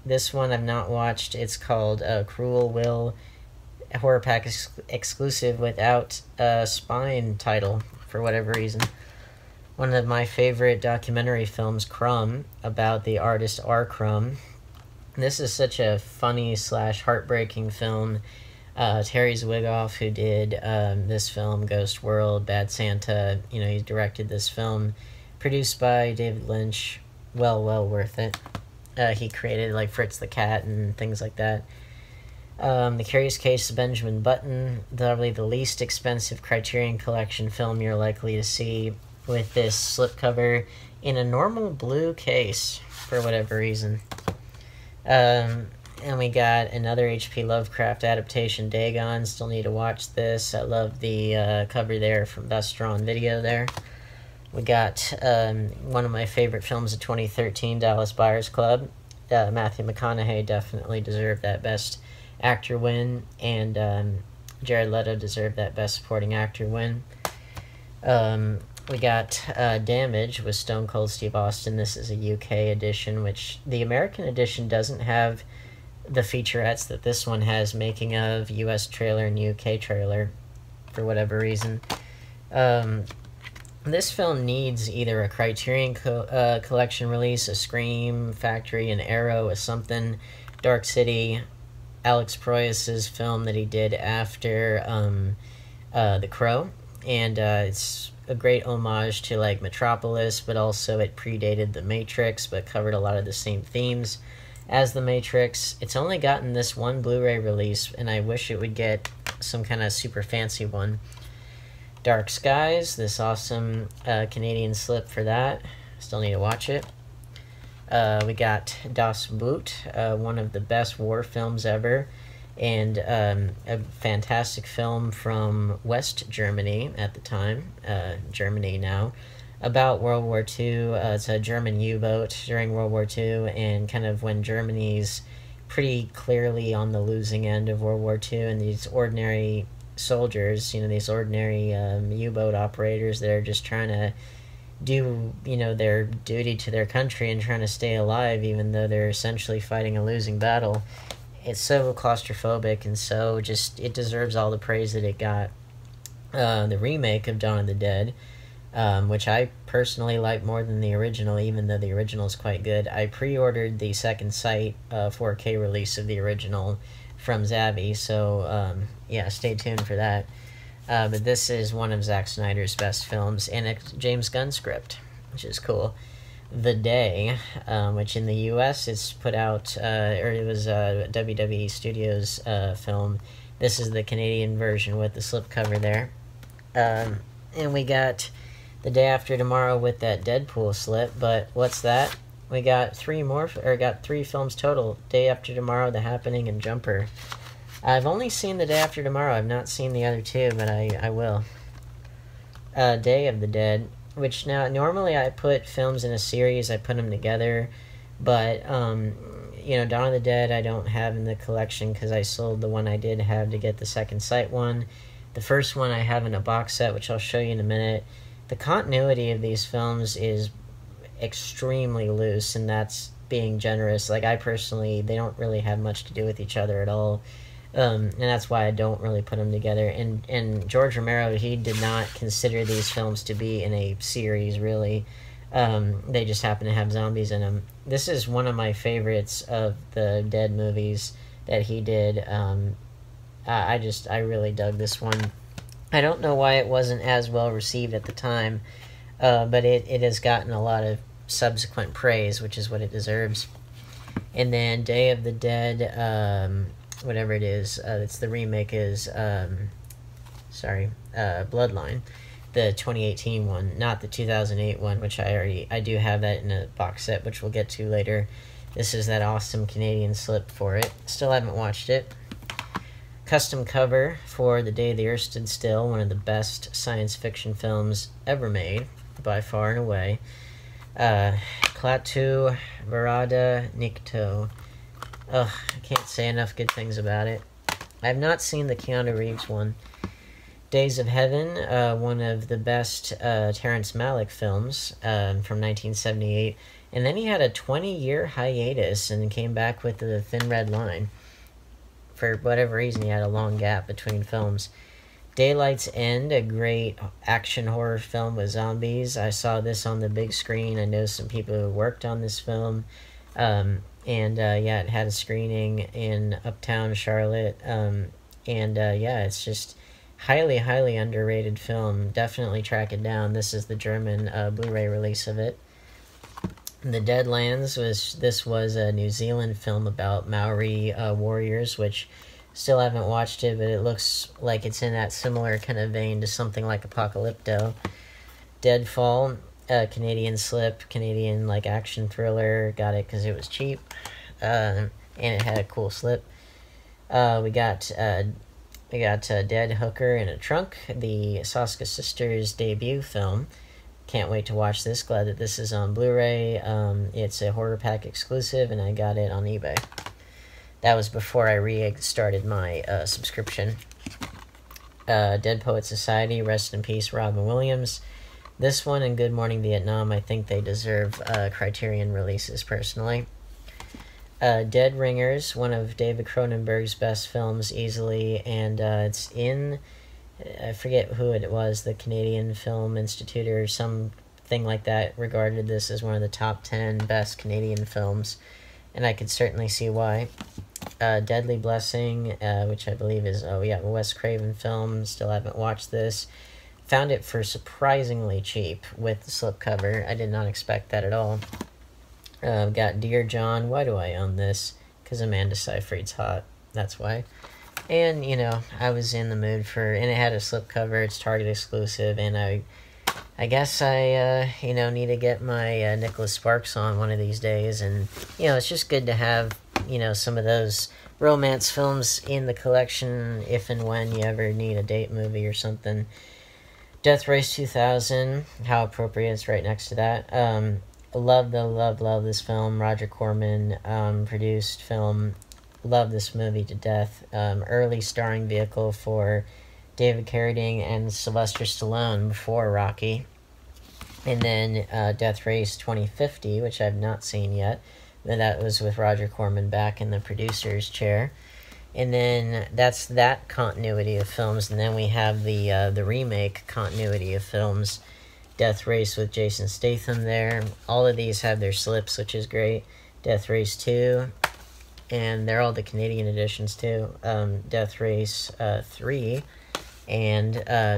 This one I've not watched. It's called Cruel Will, horror pack exclusive without a spine title for whatever reason. One of my favorite documentary films, Crumb, about the artist R. Crumb. This is such a funny / heartbreaking film. Terry Zwigoff, who did this film, Ghost World, Bad Santa, he directed this film, produced by David Lynch. Well worth it. He created like Fritz the Cat and things like that. The Curious Case of Benjamin Button, probably the least expensive Criterion Collection film you're likely to see, with this slipcover in a normal blue case for whatever reason. And we got another H.P. Lovecraft adaptation, Dagon. Still need to watch this. I love the cover there from Best Drawn Video there. We got one of my favorite films of 2013, Dallas Buyers Club. Matthew McConaughey definitely deserved that Best Actor win, and Jared Leto deserved that Best Supporting Actor win. We got Damage with Stone Cold Steve Austin. This is a UK edition, which the American edition doesn't have the featurettes that this one has, making of, US trailer and UK trailer, for whatever reason. This film needs either a Criterion Collection release, a Scream Factory, an Arrow, a something, Dark City, Alex Proyas's film that he did after The Crow, and it's a great homage to like Metropolis, but also it predated The Matrix, but covered a lot of the same themes as The Matrix. It's only gotten this one Blu-ray release, and I wish it would get some kind of super fancy one. Dark Skies, this awesome Canadian slip for that. Still need to watch it. We got Das Boot, one of the best war films ever, and a fantastic film from West Germany at the time, Germany now, about World War II. It's a German U-boat during World War II, and kind of when Germany's pretty clearly on the losing end of World War II, and these ordinary soldiers, these ordinary U-boat operators that are just trying to do, their duty to their country and trying to stay alive even though they're essentially fighting a losing battle. It's so claustrophobic, and so just, it deserves all the praise that it got. The remake of Dawn of the Dead, which I personally like more than the original, even though the original is quite good. I pre-ordered the second sight 4K release of the original from Zavvi, so yeah, stay tuned for that. But this is one of Zack Snyder's best films, and a James Gunn script, which is cool. The Day, which in the US it's put out, or it was a WWE Studios film. This is the Canadian version with the slipcover there. And we got The Day After Tomorrow with that Deadpool slip, but what's that? We got three films total. Day After Tomorrow, The Happening, and Jumper. I've only seen The Day After Tomorrow. I've not seen the other two, but I will. Day of the Dead, which now, normally I put films in a series, I put them together, but, Dawn of the Dead I don't have in the collection because I sold the one I did have to get the second sight one. The first one I have in a box set, which I'll show you in a minute. The continuity of these films is extremely loose, and that's being generous. Like, I personally, they don't really have much to do with each other at all. And that's why I don't really put them together. And George Romero, he did not consider these films to be in a series, really. They just happen to have zombies in them. This is one of my favorites of the Dead movies that he did. I really dug this one. I don't know why it wasn't as well received at the time, but it has gotten a lot of subsequent praise, which is what it deserves. And then Day of the Dead, whatever it is, it's the remake is, Bloodline, the 2018 one, not the 2008 one, which I do have that in a box set, which we'll get to later. This is that awesome Canadian slip for it. Still haven't watched it. Custom cover for The Day the Earth Stood Still, one of the best science fiction films ever made, by far and away. Klaatu Barada Nikto. Ugh, I can't say enough good things about it. I have not seen the Keanu Reeves one. Days of Heaven, one of the best Terrence Malick films from 1978. And then he had a 20-year hiatus and came back with The Thin Red Line. For whatever reason, he had a long gap between films. Daylight's End, a great action horror film with zombies. I saw this on the big screen. I know some people who worked on this film. It had a screening in Uptown Charlotte. It's just highly, highly underrated film. Definitely track it down. This is the German Blu-ray release of it. The Deadlands was a New Zealand film about Maori warriors, which still haven't watched it, but it looks like it's in that similar kind of vein to something like Apocalypto. Deadfall, Canadian slip, Canadian action thriller. Got it because it was cheap, and it had a cool slip. We got Dead Hooker in a Trunk, the Soska Sisters debut film. Can't wait to watch this. Glad that this is on Blu-ray. It's a horror pack exclusive, and I got it on eBay. That was before I restarted my subscription. Dead Poet Society, rest in peace, Robin Williams. This one and Good Morning Vietnam, I think they deserve Criterion releases, personally. Dead Ringers, one of David Cronenberg's best films, easily, and it's in... I forget who it was, the Canadian Film Institute or something like that regarded this as one of the top 10 best Canadian films, and I could certainly see why. Deadly Blessing, which I believe is, a Wes Craven film, still haven't watched this. Found it for surprisingly cheap with the slipcover. I did not expect that at all. Got Dear John. Why do I own this? Because Amanda Seyfried's hot. That's why. And, I was in the mood and it had a slipcover, it's Target exclusive, and I guess I, need to get my Nicholas Sparks on one of these days, and, it's just good to have, some of those romance films in the collection if and when you ever need a date movie or something. Death Race 2000, how appropriate, it's right next to that. Love this film, Roger Corman produced film. Love this movie to death. Early starring vehicle for David Carradine and Sylvester Stallone before Rocky. And then Death Race 2050, which I've not seen yet. That was with Roger Corman back in the producer's chair. And then that's that continuity of films. And then we have the remake continuity of films, Death Race with Jason Statham there. All of these have their slips, which is great. Death Race 2, and they're all the Canadian editions too. Death Race 3, and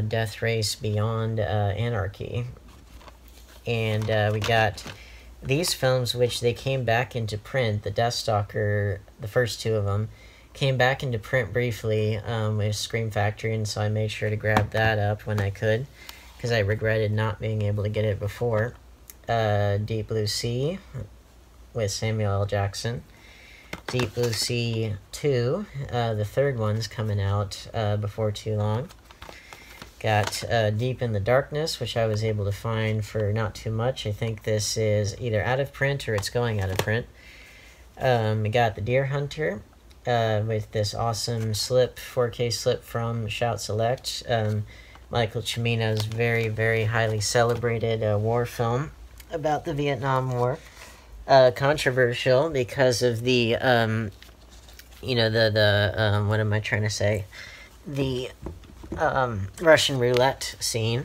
Death Race Beyond Anarchy. And we got these films, which they came back into print. The Death Stalker, the first two of them, came back into print briefly with Scream Factory, and so I made sure to grab that up when I could, because I regretted not being able to get it before. Deep Blue Sea with Samuel L. Jackson. Deep Blue Sea 2, the third one's coming out before too long. Got Deep in the Darkness, which I was able to find for not too much. I think this is either out of print or it's going out of print. We got The Deer Hunter with this awesome slip, 4K slip from Shout Select. Michael Cimino's very, very highly celebrated war film about the Vietnam War. Controversial because of the, what am I trying to say? The Russian roulette scene,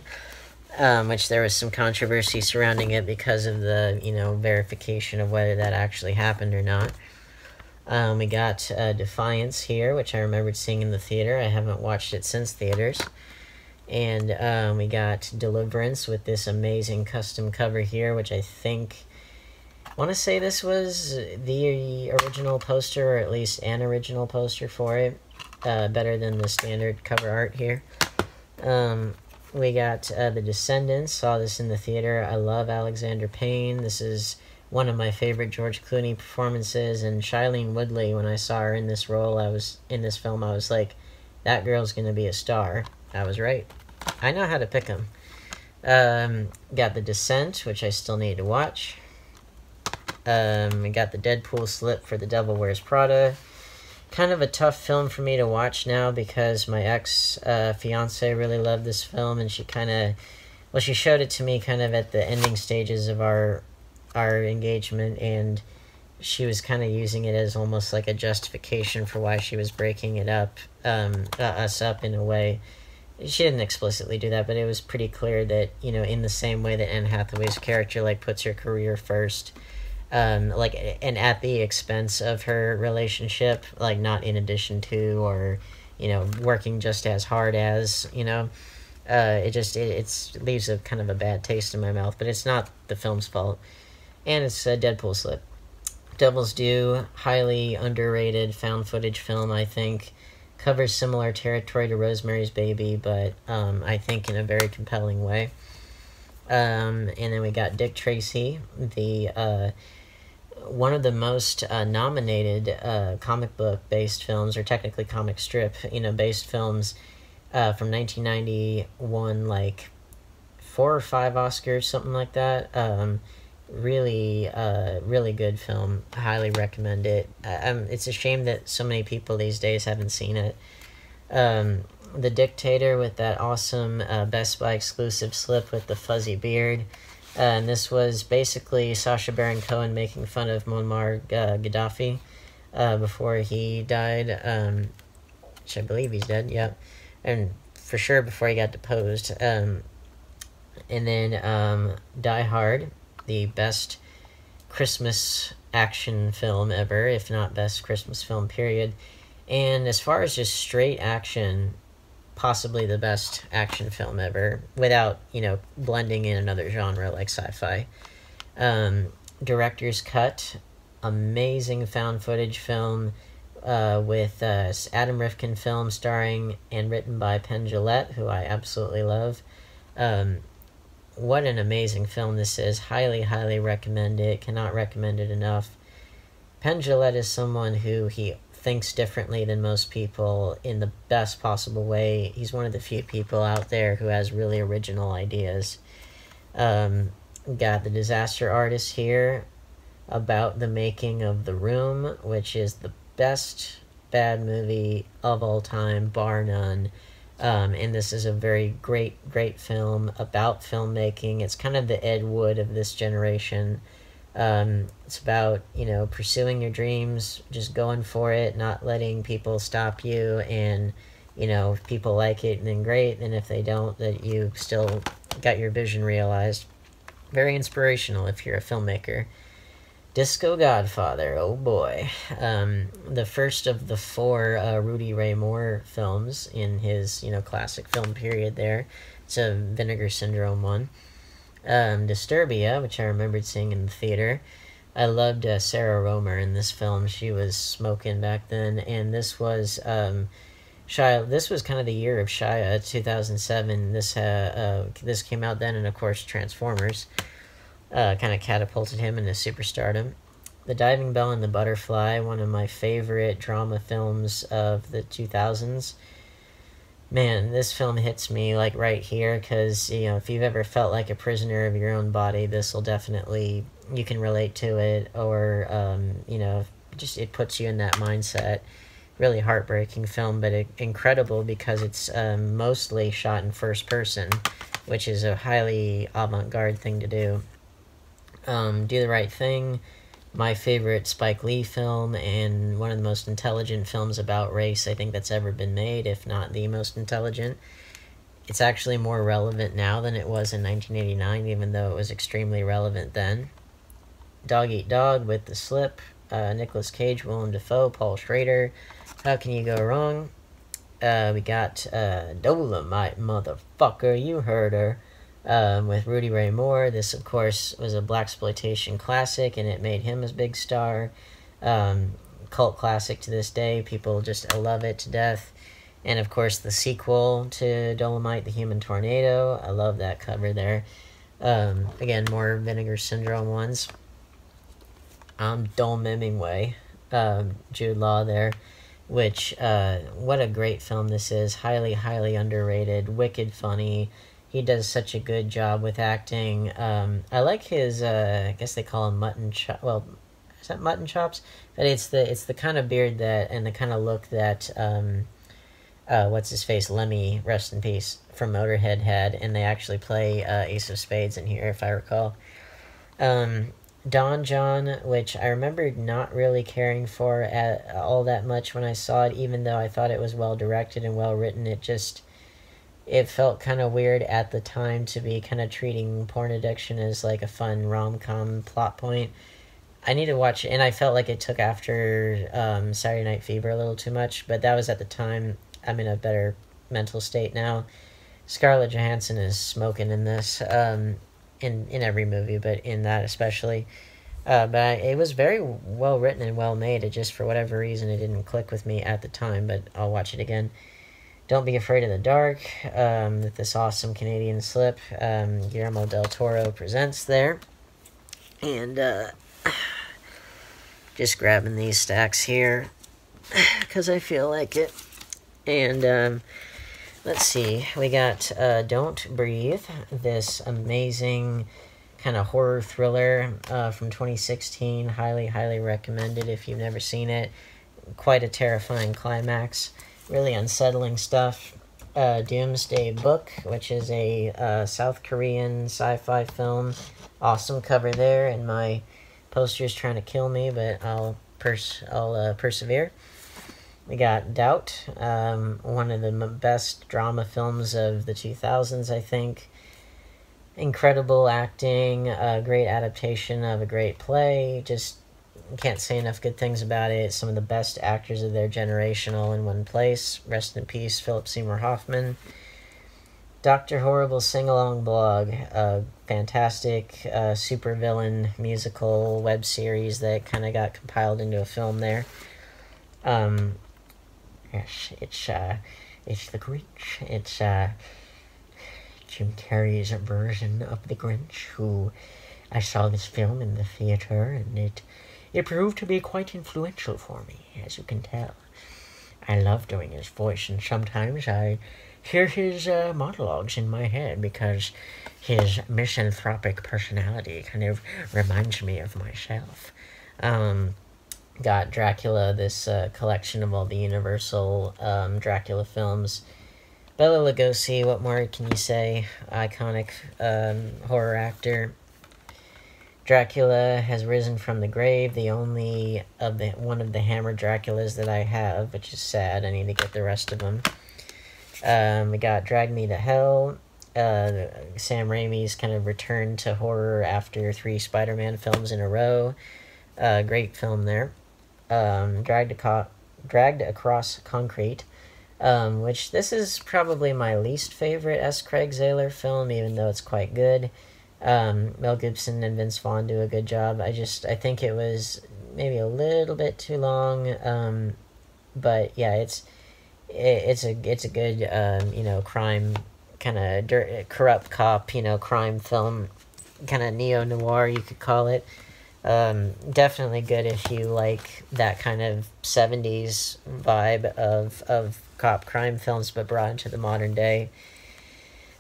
which there was some controversy surrounding it because of the, verification of whether that actually happened or not. We got Defiance here, which I remembered seeing in the theater. I haven't watched it since theaters. And we got Deliverance with this amazing custom cover here, which I want to say this was the original poster, or at least an original poster for it. Better than the standard cover art here. We got The Descendants. Saw this in the theater. I love Alexander Payne. This is one of my favorite George Clooney performances. And Shailene Woodley, when I saw her in this role, I was like, that girl's going to be a star. I was right. I know how to pick them. Got The Descent, which I still need to watch. We got the Deadpool slip for The Devil Wears Prada. Kind of a tough film for me to watch now because my ex-fiance really loved this film, and she showed it to me kind of at the ending stages of our engagement, and she was kind of using it as almost like a justification for why she was breaking it up, us up in a way. She didn't explicitly do that, but it was pretty clear that, in the same way that Anne Hathaway's character, puts her career first, and at the expense of her relationship, not in addition to, or, working just as hard as, it leaves a kind of a bad taste in my mouth, but it's not the film's fault. And it's a Deadpool slip. Devil's Due, highly underrated found footage film, I think. Covers similar territory to Rosemary's Baby, but I think in a very compelling way. And then we got Dick Tracy, the one of the most nominated comic book based films, or technically comic strip, based films from 1991, 4 or 5 Oscars, something like that. Really good film. Highly recommend it. It's a shame that so many people these days haven't seen it. The Dictator with that awesome Best Buy exclusive slip with the fuzzy beard. And this was basically Sacha Baron Cohen making fun of Muammar Gaddafi before he died, which I believe he's dead, yeah. And for sure before he got deposed. And then Die Hard, the best Christmas action film ever, if not best Christmas film, period. And as far as just straight action, possibly the best action film ever, without, blending in another genre like sci-fi. Director's Cut, amazing found footage film with Adam Rifkin film starring and written by Penn Jillette, who I absolutely love. What an amazing film this is. Highly, highly recommend it. Cannot recommend it enough. Penn Jillette is someone who he thinks differently than most people in the best possible way. He's one of the few people out there who has really original ideas. Got The Disaster Artist here, about the making of The Room, which is the best bad movie of all time, bar none. And this is a very great film about filmmaking. It's kind of the Ed Wood of this generation. It's about, pursuing your dreams, just going for it, not letting people stop you, and, if people like it, then great, and if they don't, that you still got your vision realized. Very inspirational if you're a filmmaker. Disco Godfather, oh boy. The first of the 4 Rudy Ray Moore films in his, classic film period there. It's a Vinegar Syndrome one. Disturbia, which I remembered seeing in the theater. I loved Sarah Romer in this film. She was smoking back then, and this was Shia. This was kind of the year of Shia, 2007. This came out then, and of course Transformers kind of catapulted him into superstardom. The Diving Bell and the Butterfly, one of my favorite drama films of the 2000s. Man, this film hits me like right here because, if you've ever felt like a prisoner of your own body, this will definitely, you can relate to it, or, just it puts you in that mindset. Really heartbreaking film, but incredible because it's mostly shot in first person, which is a highly avant-garde thing to do. Do the Right Thing, my favorite Spike Lee film, and one of the most intelligent films about race I think that's ever been made, if not the most intelligent. It's actually more relevant now than it was in 1989, even though it was extremely relevant then. Dog Eat Dog, With the Slip, Nicolas Cage, Willem Dafoe, Paul Schrader. How can you go wrong? We got Dolomite, motherfucker, you heard her. With Rudy Ray Moore. This, of course, was a blaxploitation classic, and it made him a big star. Cult classic to this day. People just love it to death. And, of course, the sequel to Dolomite, The Human Tornado. I love that cover there. Again, more Vinegar Syndrome ones. Dol Hemingway, Jude Law there. Which, what a great film this is. Highly, highly underrated. Wicked funny. He does such a good job with acting. I like his, I guess they call him mutton chop. Well, is that mutton chops? But it's the kind of beard that, and the kind of look that, what's his face, Lemmy, rest in peace, from Motorhead had, and they actually play Ace of Spades in here, if I recall. Don John, which I remember not really caring for all that much when I saw it, even though I thought it was well directed and well written. It felt kind of weird at the time to be kind of treating porn addiction as like a fun rom-com plot point. I need to watch it, and I felt like it took after Saturday Night Fever a little too much, but that was at the time. I'm in a better mental state now. Scarlett Johansson is smoking in this, in every movie, but in that especially. It was very well written and well made. It just, for whatever reason, it didn't click with me at the time, but I'll watch it again. Don't Be Afraid of the Dark, with this awesome Canadian slip, Guillermo del Toro presents there. And, just grabbing these stacks here, because I feel like it. And, let's see, we got, Don't Breathe, this amazing kind of horror thriller, from 2016, highly, highly recommended if you've never seen it. Quite a terrifying climax. Really unsettling stuff. Doomsday Book, which is a South Korean sci-fi film. Awesome cover there, and my poster's trying to kill me, but I'll persevere. We got Doubt, one of the best drama films of the 2000s, I think. Incredible acting, a great adaptation of a great play. Just can't say enough good things about it. Some of the best actors of their generation all in one place. Rest in peace, Philip Seymour Hoffman. Dr. Horrible Sing-Along Blog, a fantastic supervillain musical web series that kind of got compiled into a film there. Yes, it's the Grinch. It's Jim Carrey's version of the Grinch, who I saw this film in the theater, and it proved to be quite influential for me, as you can tell. I love doing his voice, and sometimes I hear his monologues in my head because his misanthropic personality kind of reminds me of myself. Got Dracula, this collection of all the Universal Dracula films. Bela Lugosi, what more can you say? Iconic horror actor. Dracula has risen from the grave, the only of the one of the Hammer Draculas that I have, which is sad. I need to get the rest of them. We got Drag Me to Hell. Sam Raimi's kind of return to horror after 3 Spider-Man films in a row. Great film there. Dragged Across Concrete, which this is probably my least favorite S. Craig Zahler film, even though it's quite good. Mel Gibson and Vince Vaughn do a good job. I think it was maybe a little bit too long, but yeah, it's a good crime kind of corrupt cop crime film, kind of neo-noir you could call it. Definitely good if you like that kind of 70s vibe of cop crime films, but brought into the modern day.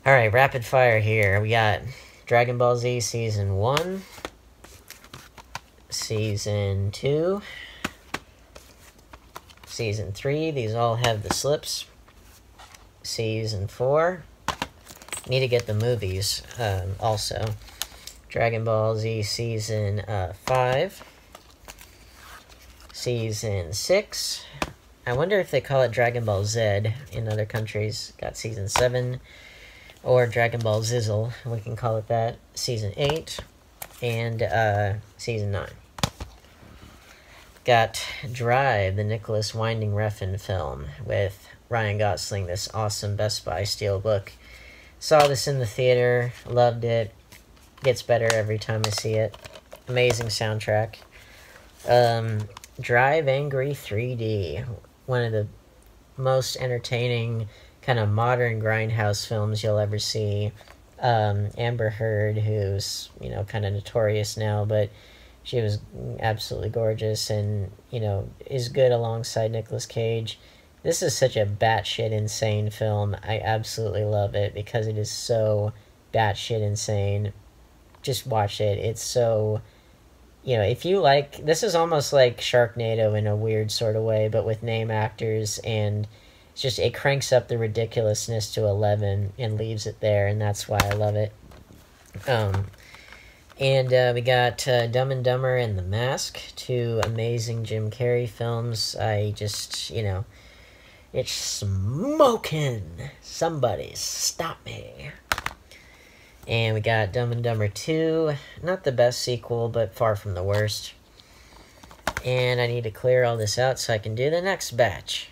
All right, rapid fire here. We got Dragon Ball Z Season 1, Season 2, Season 3. These all have the slips. Season 4. Need to get the movies also. Dragon Ball Z Season 5. Season 6. I wonder if they call it Dragon Ball Z in other countries. Got Season 7. Or Dragon Ball Zizzle, we can call it that. Season 8. And Season 9. Got Drive, the Nicholas Winding Refn film with Ryan Gosling, this awesome Best Buy Steelbook. Saw this in the theater, loved it. Gets better every time I see it. Amazing soundtrack. Drive Angry 3D, one of the most entertaining kind of modern grindhouse films you'll ever see. Amber Heard, who's kind of notorious now, but she was absolutely gorgeous and is good alongside Nicolas Cage. This is such a batshit insane film. I absolutely love it because it is so batshit insane. Just watch it. It's so, if you like, this is almost like Sharknado in a weird sort of way, but with name actors, and it cranks up the ridiculousness to 11 and leaves it there, and that's why I love it. And we got Dumb and Dumber and The Mask, 2 amazing Jim Carrey films. I just, it's smoking. Somebody stop me. And we got Dumb and Dumber 2. Not the best sequel, but far from the worst. And I need to clear all this out so I can do the next batch.